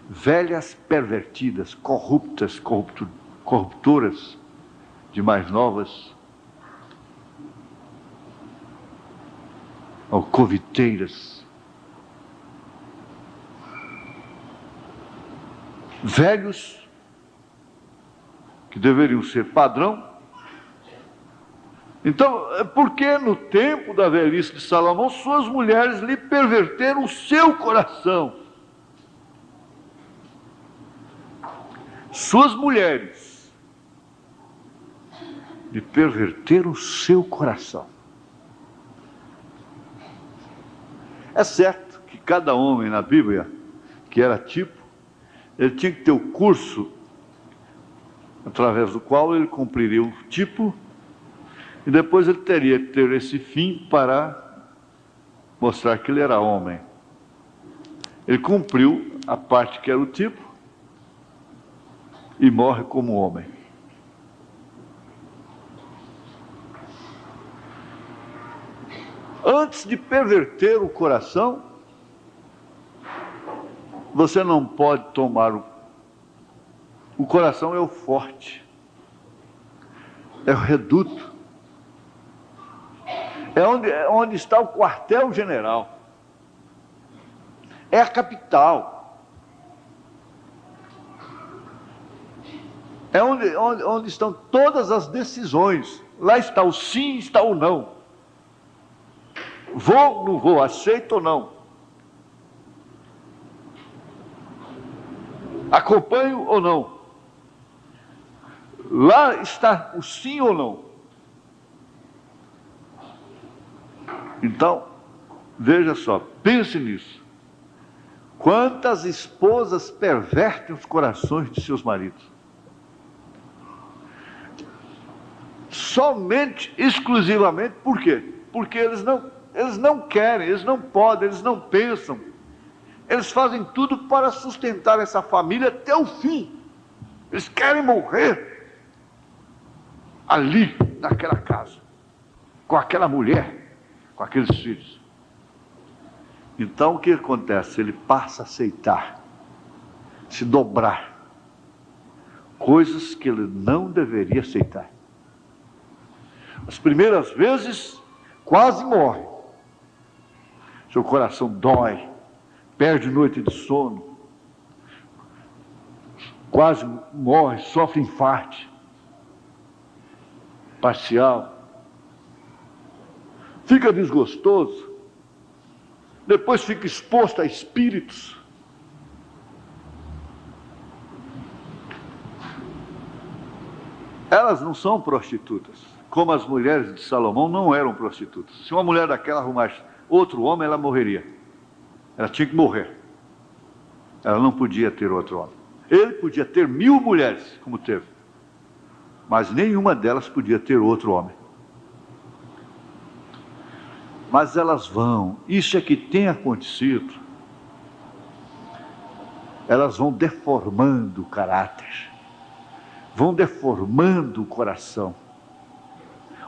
Velhas pervertidas, corruptas, corruptoras, de mais novas, ou coviteiras. Velhos que deveriam ser padrão. Então, por que no tempo da velhice de Salomão suas mulheres lhe perverteram o seu coração? Suas mulheres lhe perverteram o seu coração. É certo que cada homem na Bíblia, que era tipo, ele tinha que ter o curso através do qual ele cumpriria o tipo, e depois ele teria que ter esse fim para mostrar que ele era homem. Ele cumpriu a parte que era o tipo e morre como homem. Antes de perverter o coração, você não pode tomar o coração é o forte, é o reduto, é onde está o quartel-general, é a capital, é onde estão todas as decisões. Lá está o sim, está o não, vou, não vou, aceito ou não, acompanho ou não. Lá está o sim ou não. Então, veja só, pense nisso. Quantas esposas pervertem os corações de seus maridos? Somente, exclusivamente, por quê? Porque eles não querem, eles não podem, eles não pensam. Eles fazem tudo para sustentar essa família até o fim. Eles querem morrer ali, naquela casa, com aquela mulher, com aqueles filhos. Então o que acontece? Ele passa a aceitar, se dobrar, coisas que ele não deveria aceitar. As primeiras vezes, quase morre. Seu coração dói, perde noite de sono, quase morre, sofre infarto parcial, fica desgostoso, depois fica exposto a espíritos. Elas não são prostitutas, como as mulheres de Salomão não eram prostitutas. Se uma mulher daquela arrumasse outro homem, ela morreria. Ela tinha que morrer. Ela não podia ter outro homem. Ele podia ter 1000 mulheres, como teve, mas nenhuma delas podia ter outro homem. Mas elas vão, isso é que tem acontecido, elas vão deformando o caráter, vão deformando o coração,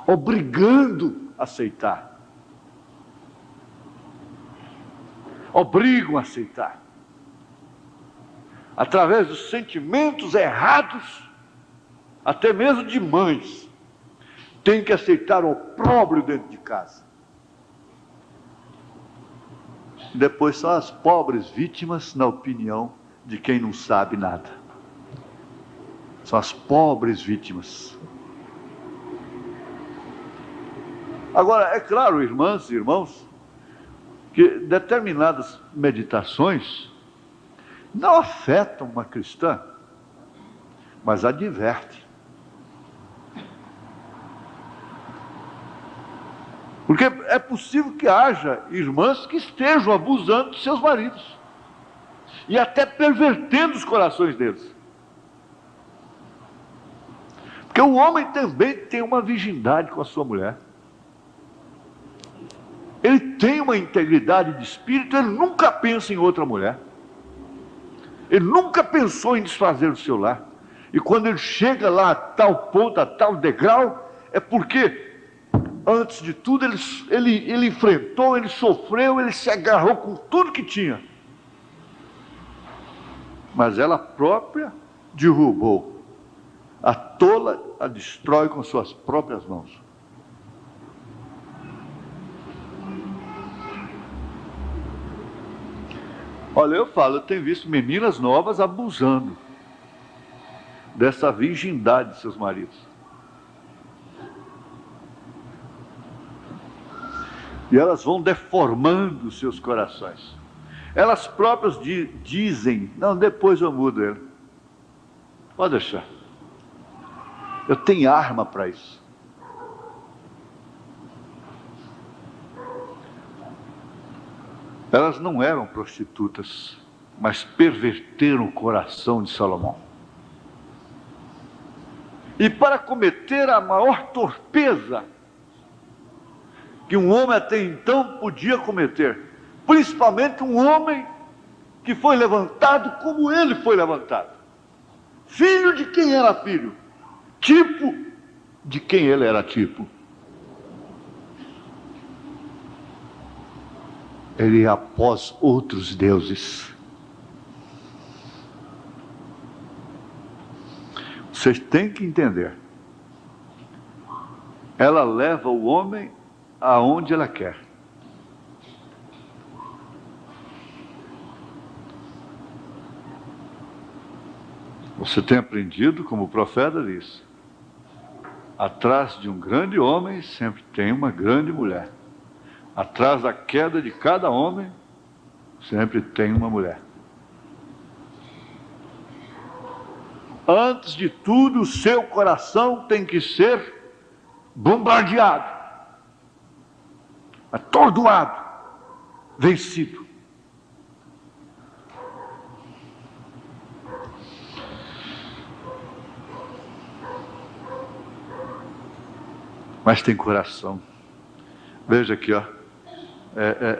obrigando a aceitar, obrigam a aceitar, através dos sentimentos errados, até mesmo de mães, tem que aceitar o opróbrio dentro de casa. Depois são as pobres vítimas, na opinião de quem não sabe nada. São as pobres vítimas. Agora, é claro, irmãs e irmãos, que determinadas meditações não afetam uma cristã, mas adverte. Porque é possível que haja irmãs que estejam abusando de seus maridos e até pervertendo os corações deles. Porque o homem também tem uma virgindade com a sua mulher. Ele tem uma integridade de espírito, ele nunca pensa em outra mulher. Ele nunca pensou em desfazer o seu lar. E quando ele chega lá a tal ponto, a tal degrau, é porque antes de tudo, ele enfrentou, ele sofreu, ele se agarrou com tudo que tinha. Mas ela própria derrubou. A tola a destrói com suas próprias mãos. Olha, eu tenho visto meninas novas abusando dessa virgindade de seus maridos. E elas vão deformando os seus corações. Elas próprias dizem, não, depois eu mudo ele. Pode deixar. Eu tenho arma para isso. Elas não eram prostitutas, mas perverteram o coração de Salomão. E para cometer a maior torpeza que um homem até então podia cometer, principalmente um homem que foi levantado como ele foi levantado, filho de quem era filho, tipo de quem ele era tipo. Ele ia após outros deuses. Vocês têm que entender, ela leva o homem aonde ela quer. Você tem aprendido, como o profeta diz, atrás de um grande homem sempre tem uma grande mulher. Atrás da queda de cada homem sempre tem uma mulher. Antes de tudo, o seu coração tem que ser bombardeado, atordoado, vencido. mas tem coração. Veja aqui, ó.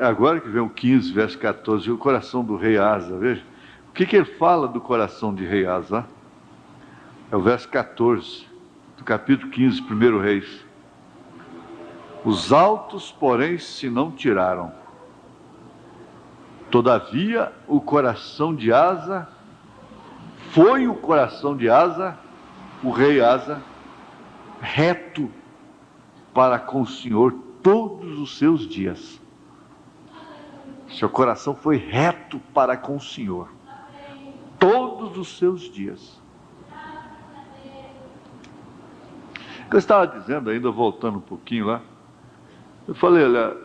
Agora que vem o 15, verso 14, o coração do rei Asa, veja. O que ele fala do coração de rei Asa? É o verso 14, do capítulo 15, 1 Reis. Os altos, porém, se não tiraram. Todavia, o coração de Asa, foi o coração de Asa, o rei Asa, reto para com o Senhor todos os seus dias. Seu coração foi reto para com o Senhor todos os seus dias. O que eu estava dizendo, ainda voltando um pouquinho lá, eu falei, olha,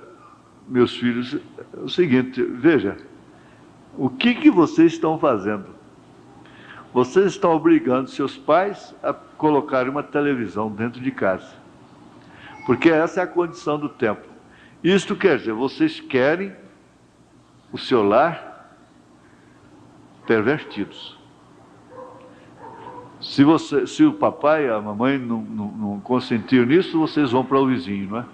meus filhos, é o seguinte, veja, o que vocês estão fazendo? Vocês estão obrigando seus pais a colocarem uma televisão dentro de casa, porque essa é a condição do tempo. Isto quer dizer, vocês querem o seu lar pervertidos. Se o papai e a mamãe não consentiram nisso, vocês vão para o vizinho, não é?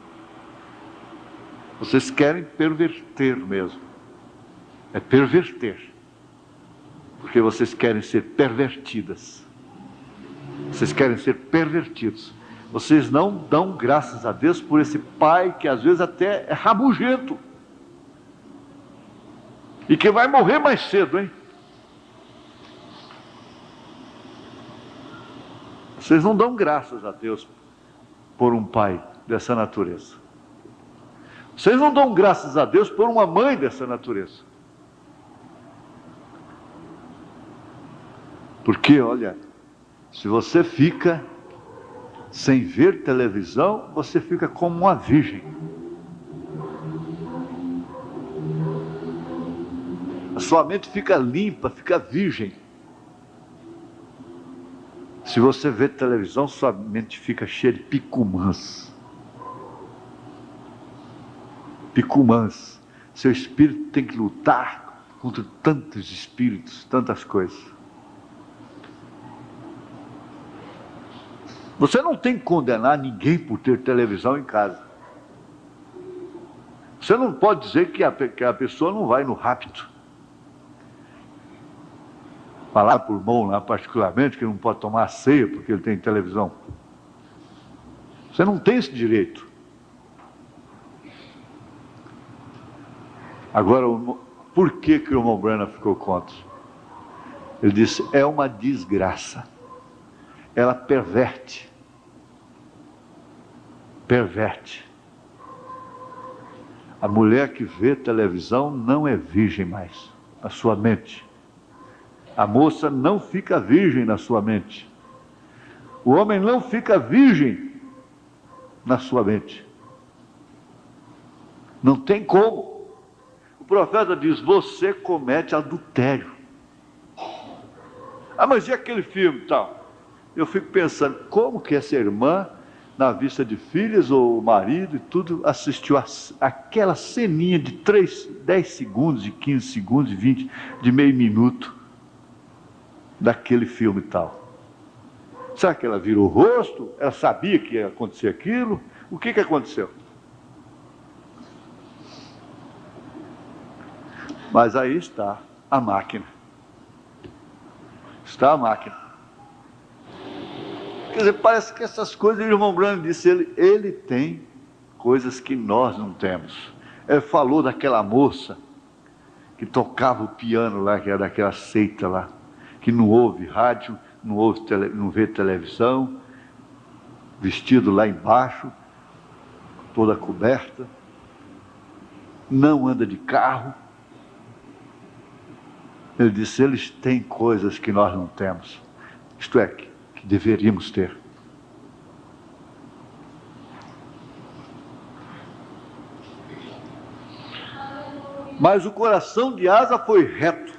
Vocês querem perverter mesmo. É perverter. Porque vocês querem ser pervertidas. Vocês querem ser pervertidos. Vocês não dão graças a Deus por esse pai que às vezes até é rabugento. E que vai morrer mais cedo, hein? Vocês não dão graças a Deus por um pai dessa natureza. Vocês não dão graças a Deus por uma mãe dessa natureza. Porque, olha, se você fica sem ver televisão, você fica como uma virgem. A sua mente fica limpa, fica virgem. Se você vê televisão, sua mente fica cheia de picumãs. Picumãs. Seu espírito tem que lutar contra tantos espíritos, tantas coisas. Você não tem que condenar ninguém por ter televisão em casa. Você não pode dizer que a pessoa não vai no rapto. Falar por mão lá particularmente que não pode tomar ceia porque ele tem televisão. Você não tem esse direito. Agora, por que o irmão Branham ficou contra? Ele disse, é uma desgraça. Ela perverte. Perverte. A mulher que vê televisão não é virgem mais, na sua mente. A moça não fica virgem na sua mente. O homem não fica virgem na sua mente. Não tem como. O profeta diz, você comete adultério. Ah, mas e aquele filme e tal? Eu fico pensando, como que essa irmã, na vista de filhas ou marido e tudo, assistiu aquela ceninha de 10 segundos, de 15 segundos, de 20, de meio minuto, daquele filme e tal. Será que ela virou o rosto? Ela sabia que ia acontecer aquilo? O que aconteceu? Mas aí está a máquina. Está a máquina. Quer dizer, parece que essas coisas, o irmão Branham disse, ele tem coisas que nós não temos. Ele falou daquela moça que tocava o piano lá, que era daquela seita lá, que não ouve rádio, não vê televisão, vestido lá embaixo, toda coberta, não anda de carro. Ele disse, eles têm coisas que nós não temos, isto é, que deveríamos ter. Mas o coração de Asa foi reto.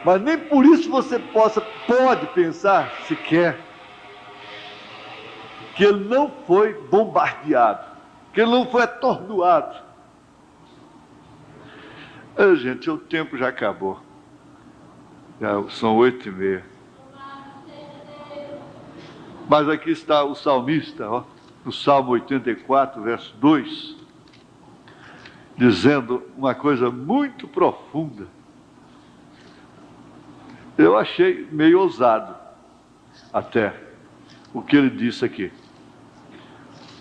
Mas nem por isso você pode pensar sequer que ele não foi bombardeado, que ele não foi atordoado. Gente, o tempo já acabou. Já são 8h30. Mas aqui está o salmista, ó. no Salmo 84, verso 2, dizendo uma coisa muito profunda. Eu achei meio ousado até o que ele disse aqui.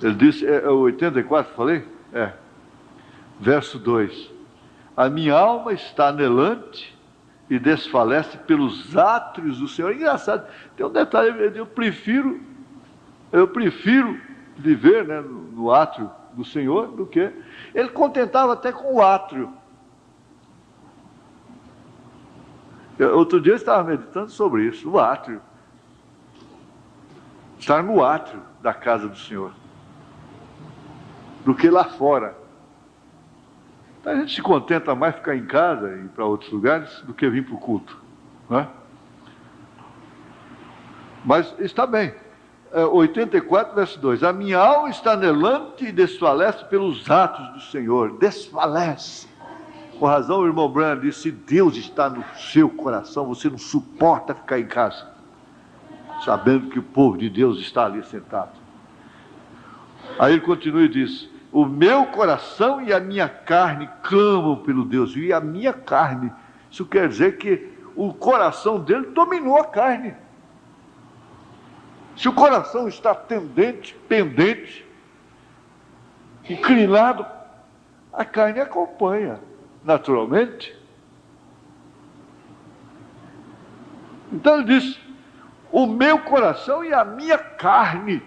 Ele disse, é o 84, falei? É. Verso 2. A minha alma está anelante e desfalece pelos átrios do Senhor. Engraçado, tem um detalhe, eu prefiro viver, né, no átrio do Senhor do que... Ele contentava até com o átrio. Outro dia eu estava meditando sobre isso, o átrio. Estar no átrio da casa do Senhor, do que lá fora. Então a gente se contenta mais ficar em casa e ir para outros lugares do que vir para o culto, né? Mas está bem. 84, verso 2. A minha alma está anelante e desfalece pelos atos do Senhor. Desfalece. Com razão, o irmão Branham disse, se Deus está no seu coração, você não suporta ficar em casa, sabendo que o povo de Deus está ali sentado. Aí ele continua e diz, o meu coração e a minha carne clamam pelo Deus. E a minha carne, isso quer dizer que o coração dele dominou a carne. Se o coração está pendente, inclinado, a carne acompanha, naturalmente. Então ele diz, o meu coração e a minha carne,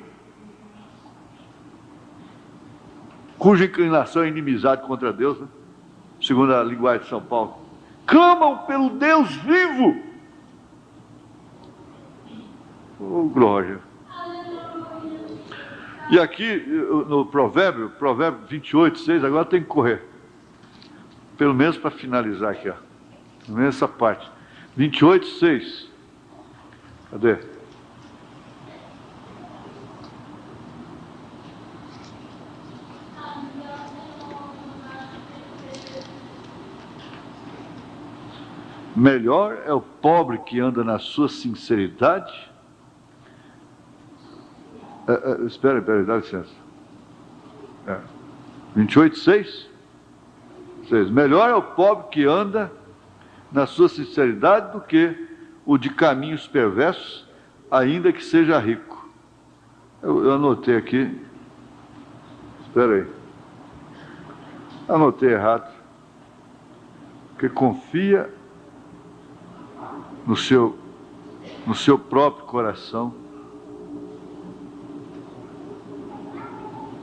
cuja inclinação é inimizade contra Deus, né? Segundo a linguagem de São Paulo, clamam pelo Deus vivo. Oh, glória. E aqui no provérbio 28, 6, agora tem que correr, pelo menos para finalizar aqui, ó, pelo menos essa parte. 28, 6, cadê? Melhor é o pobre que anda na sua sinceridade. Espera, dá licença. 28, 6. Melhor é o pobre que anda na sua sinceridade do que o de caminhos perversos, ainda que seja rico. Eu anotei aqui. Espera aí. Anotei errado. Que confia no seu próprio coração.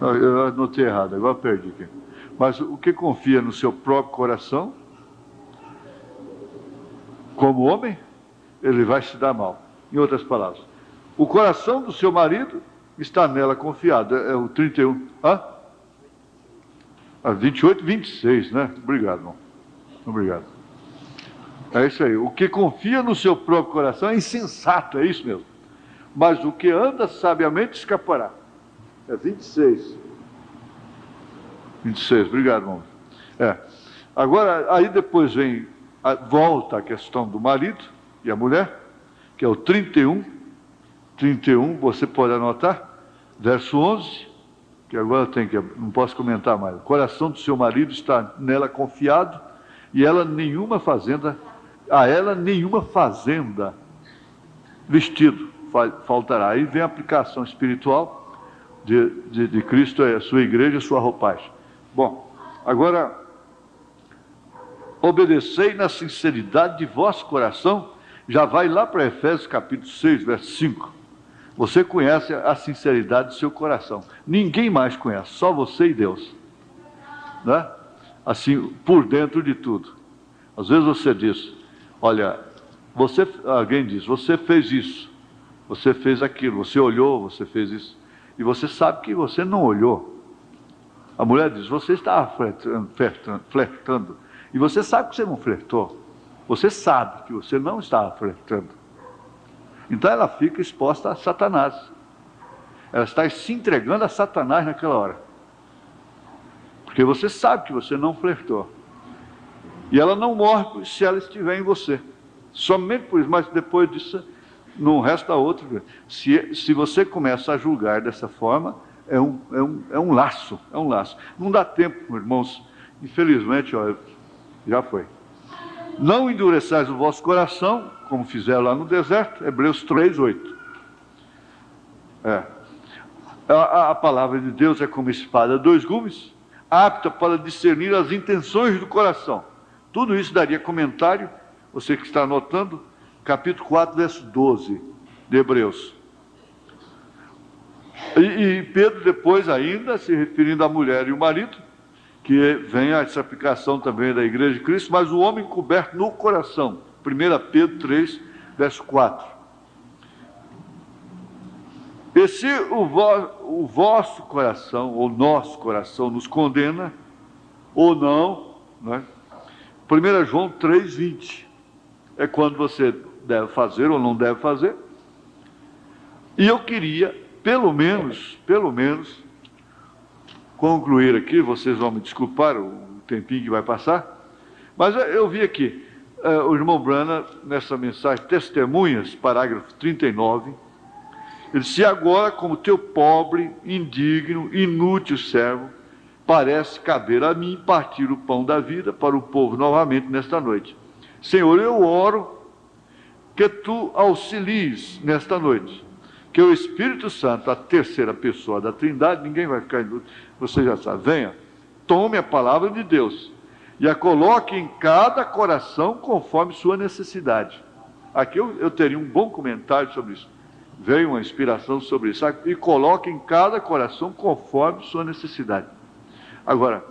Eu anotei errado, agora perdi aqui. Mas o que confia no seu próprio coração, como homem, ele vai se dar mal. Em outras palavras, o coração do seu marido está nela confiado. É o 31. 28, 26, né? Obrigado, irmão. Obrigado. É isso aí. O que confia no seu próprio coração é insensato, é isso mesmo. Mas o que anda sabiamente escapará. É 26. 26, obrigado, irmão. Agora, aí depois volta a questão do marido e a mulher, que é o 31. 31, você pode anotar, verso 11, que agora não posso comentar mais. O coração do seu marido está nela confiado, e a ela nenhuma fazenda vestido faltará. Aí vem a aplicação espiritual de Cristo, é a sua igreja, a sua roupagem. Bom, agora, obedecei na sinceridade de vosso coração, já vai lá para Efésios capítulo 6, verso 5. Você conhece a sinceridade do seu coração. Ninguém mais conhece, só você e Deus. Né? Assim, por dentro de tudo. Às vezes você diz, olha, alguém diz, você fez isso, você fez aquilo, você olhou, você fez isso. E você sabe que você não olhou. A mulher diz, você estava flertando. E você sabe que você não flertou. Você sabe que você não estava flertando. Então ela fica exposta a Satanás. Ela está se entregando a Satanás naquela hora. Porque você sabe que você não flertou. E ela não morre se ela estiver em você. Somente por isso, mas depois disso não resta outro. Se você começa a julgar dessa forma, é um laço, é um laço. Não dá tempo, irmãos, infelizmente, ó, já foi. Não endureçais o vosso coração, como fizeram lá no deserto, Hebreus 3:8. A palavra de Deus é como espada a dois gumes, apta para discernir as intenções do coração. Tudo isso daria comentário, você que está anotando, capítulo 4, verso 12 de Hebreus. E Pedro depois ainda, se referindo à mulher e o marido, que vem essa aplicação também da Igreja de Cristo, mas o homem coberto no coração. 1 Pedro 3, verso 4. E se o vosso coração, ou nosso coração, nos condena, ou não, né? 1 João 3,20 é quando você deve fazer ou não deve fazer. E eu queria, pelo menos, concluir aqui, vocês vão me desculpar o tempinho que vai passar, mas eu vi aqui, o irmão Branham, nessa mensagem Testemunhas, parágrafo 39, ele disse: agora, como teu pobre, indigno, inútil servo, parece caber a mim partir o pão da vida para o povo novamente nesta noite. Senhor, eu oro que tu auxilies nesta noite, que o Espírito Santo, a terceira pessoa da Trindade, ninguém vai ficar em dúvida, você já sabe, venha, tome a palavra de Deus e a coloque em cada coração conforme sua necessidade. Aqui eu teria um bom comentário sobre isso. Veio uma inspiração sobre isso. E coloque em cada coração conforme sua necessidade. Agora,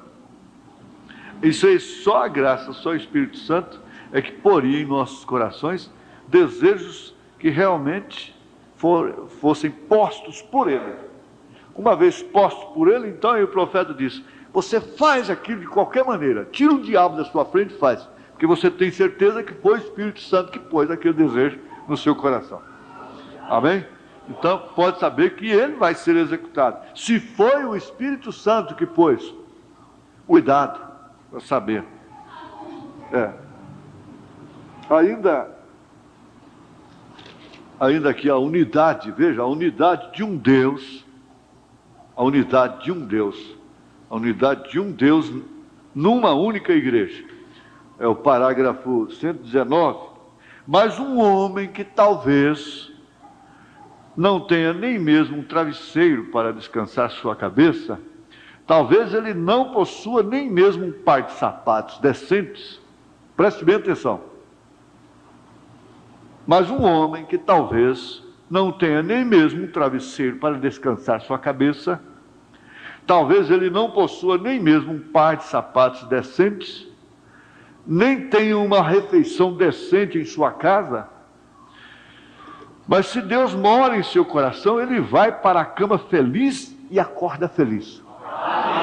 isso aí, só a graça, só o Espírito Santo é que poria em nossos corações desejos que realmente fossem postos por Ele. Uma vez postos por Ele, então aí o profeta diz: você faz aquilo de qualquer maneira, tira o diabo da sua frente e faz, porque você tem certeza que foi o Espírito Santo que pôs aquele desejo no seu coração. Amém? Então pode saber que ele vai ser executado. Se foi o Espírito Santo que pôs, cuidado para saber. Ainda aqui a unidade, veja, a unidade de um Deus, a unidade de um Deus, a unidade de um Deus numa única igreja. É o parágrafo 119. Mas um homem que talvez não tenha nem mesmo um travesseiro para descansar sua cabeça, talvez ele não possua nem mesmo um par de sapatos decentes, preste bem atenção, mas um homem que talvez não tenha nem mesmo um travesseiro para descansar sua cabeça, talvez ele não possua nem mesmo um par de sapatos decentes, nem tenha uma refeição decente em sua casa, mas se Deus mora em seu coração, ele vai para a cama feliz e acorda feliz.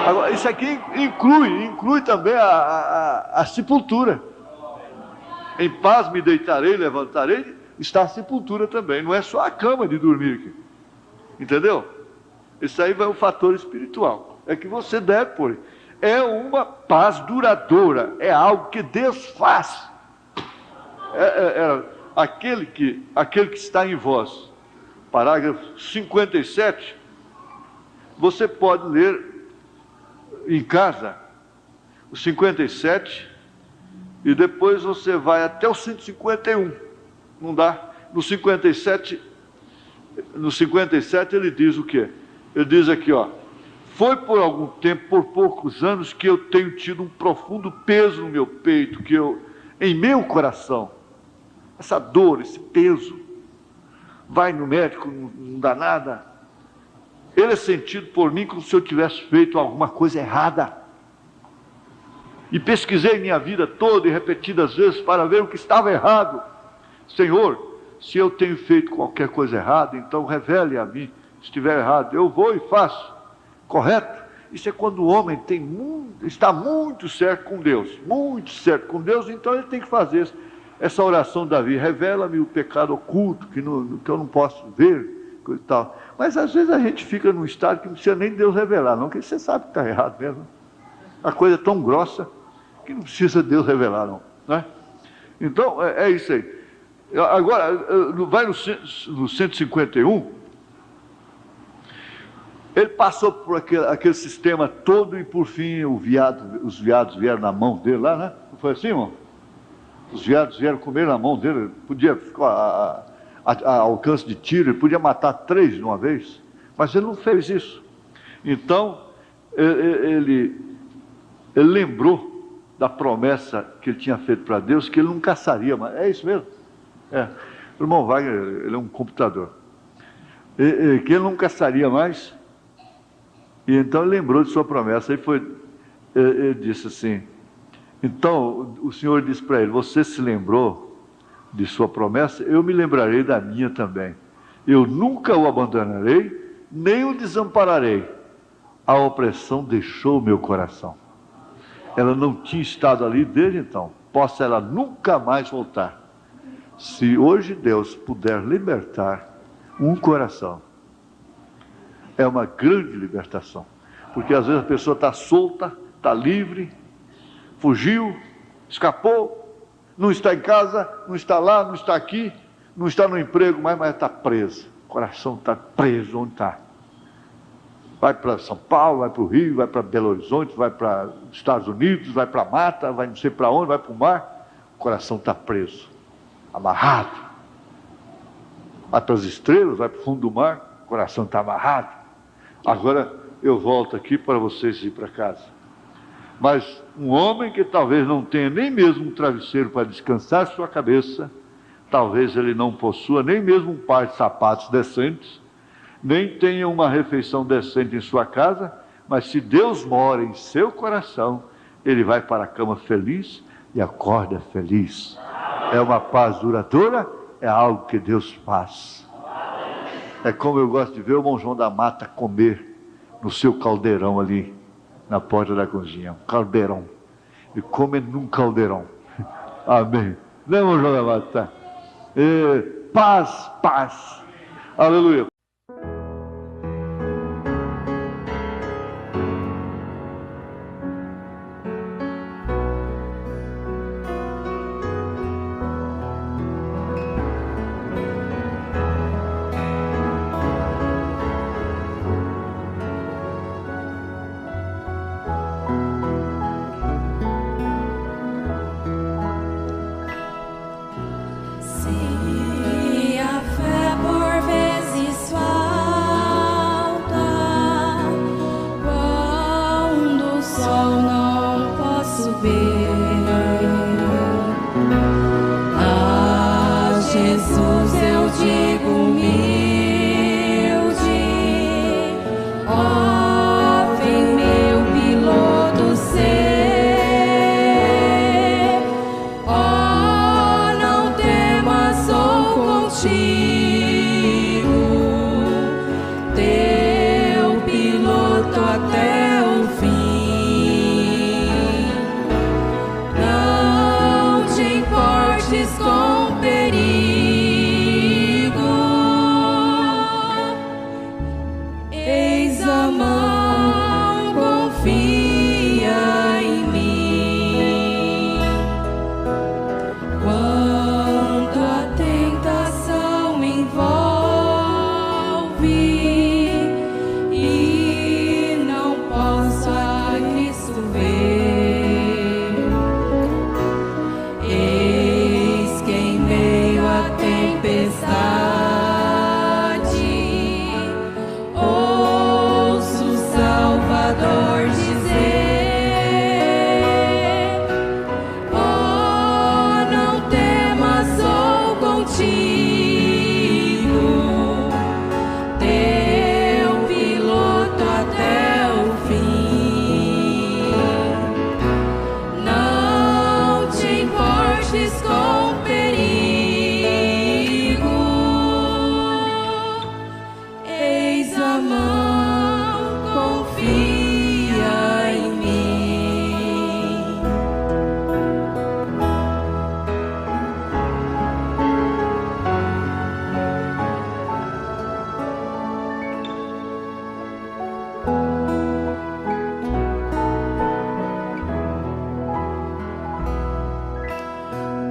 Agora, isso aqui inclui também a sepultura. Em paz me deitarei, levantarei, está a sepultura também. Não é só a cama de dormir aqui. Entendeu? Isso aí vai um fator espiritual. É que você deve pôr. É uma paz duradoura. É algo que Deus faz. Aquele que está em vós, parágrafo 57, você pode ler em casa o 57 e depois você vai até o 151, não dá? No 57 ele diz o quê? Ele diz aqui, ó: foi por algum tempo, por poucos anos, que eu tenho tido um profundo peso no meu peito, em meu coração, essa dor, esse peso, vai no médico, não dá nada, ele é sentido por mim como se eu tivesse feito alguma coisa errada, e pesquisei minha vida toda e repetidas vezes para ver o que estava errado. Senhor, se eu tenho feito qualquer coisa errada, então revele a mim, se estiver errado, eu vou e faço, correto? Isso é quando o homem está muito certo com Deus, então ele tem que fazer essa oração de Davi: revela-me o pecado oculto, que eu não posso ver, coisa e tal. Mas às vezes a gente fica num estado que não precisa nem Deus revelar, não, porque você sabe que está errado mesmo. A coisa é tão grossa que não precisa Deus revelar, não, né? Então, é isso aí. Agora, vai no 151, Ele passou por aquele sistema todo e por fim os veados vieram na mão dele lá, né? Não foi assim, irmão? Os veados vieram comer na mão dele, podia ficar a alcance de tiro, ele podia matar 3 de uma vez, mas ele não fez isso. Então, ele lembrou da promessa que ele tinha feito para Deus, que ele não caçaria mais. É isso mesmo? É. O irmão Wagner, ele é um computador. Que ele não caçaria mais. E então ele lembrou de sua promessa. Ele disse assim, então o Senhor disse para ele, você se lembrou de sua promessa? Eu me lembrarei da minha também. Eu nunca o abandonarei, nem o desampararei. A opressão deixou o meu coração. Ela não tinha estado ali desde então. Possa ela nunca mais voltar. Se hoje Deus puder libertar um coração, é uma grande libertação. Porque às vezes a pessoa está solta, está livre, fugiu, escapou, não está em casa, não está lá, não está aqui, não está no emprego, mas está preso. O coração está preso onde está. Vai para São Paulo, vai para o Rio, vai para Belo Horizonte, vai para os Estados Unidos, vai para a mata, vai não sei para onde, vai para o mar. O coração está preso, amarrado. Vai para as estrelas, vai para o fundo do mar, o coração está amarrado. Agora eu volto aqui para vocês ir para casa. Mas um homem que talvez não tenha nem mesmo um travesseiro para descansar sua cabeça, talvez ele não possua nem mesmo um par de sapatos decentes, nem tenha uma refeição decente em sua casa, mas se Deus mora em seu coração, ele vai para a cama feliz e acorda feliz. É uma paz duradoura, é algo que Deus faz. É como eu gosto de ver o irmão João da Mata comer no seu caldeirão ali, na porta da cozinha, um caldeirão. Ele come num caldeirão. Amém. Não é, irmão João da Mata? Paz, paz. Aleluia.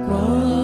Quando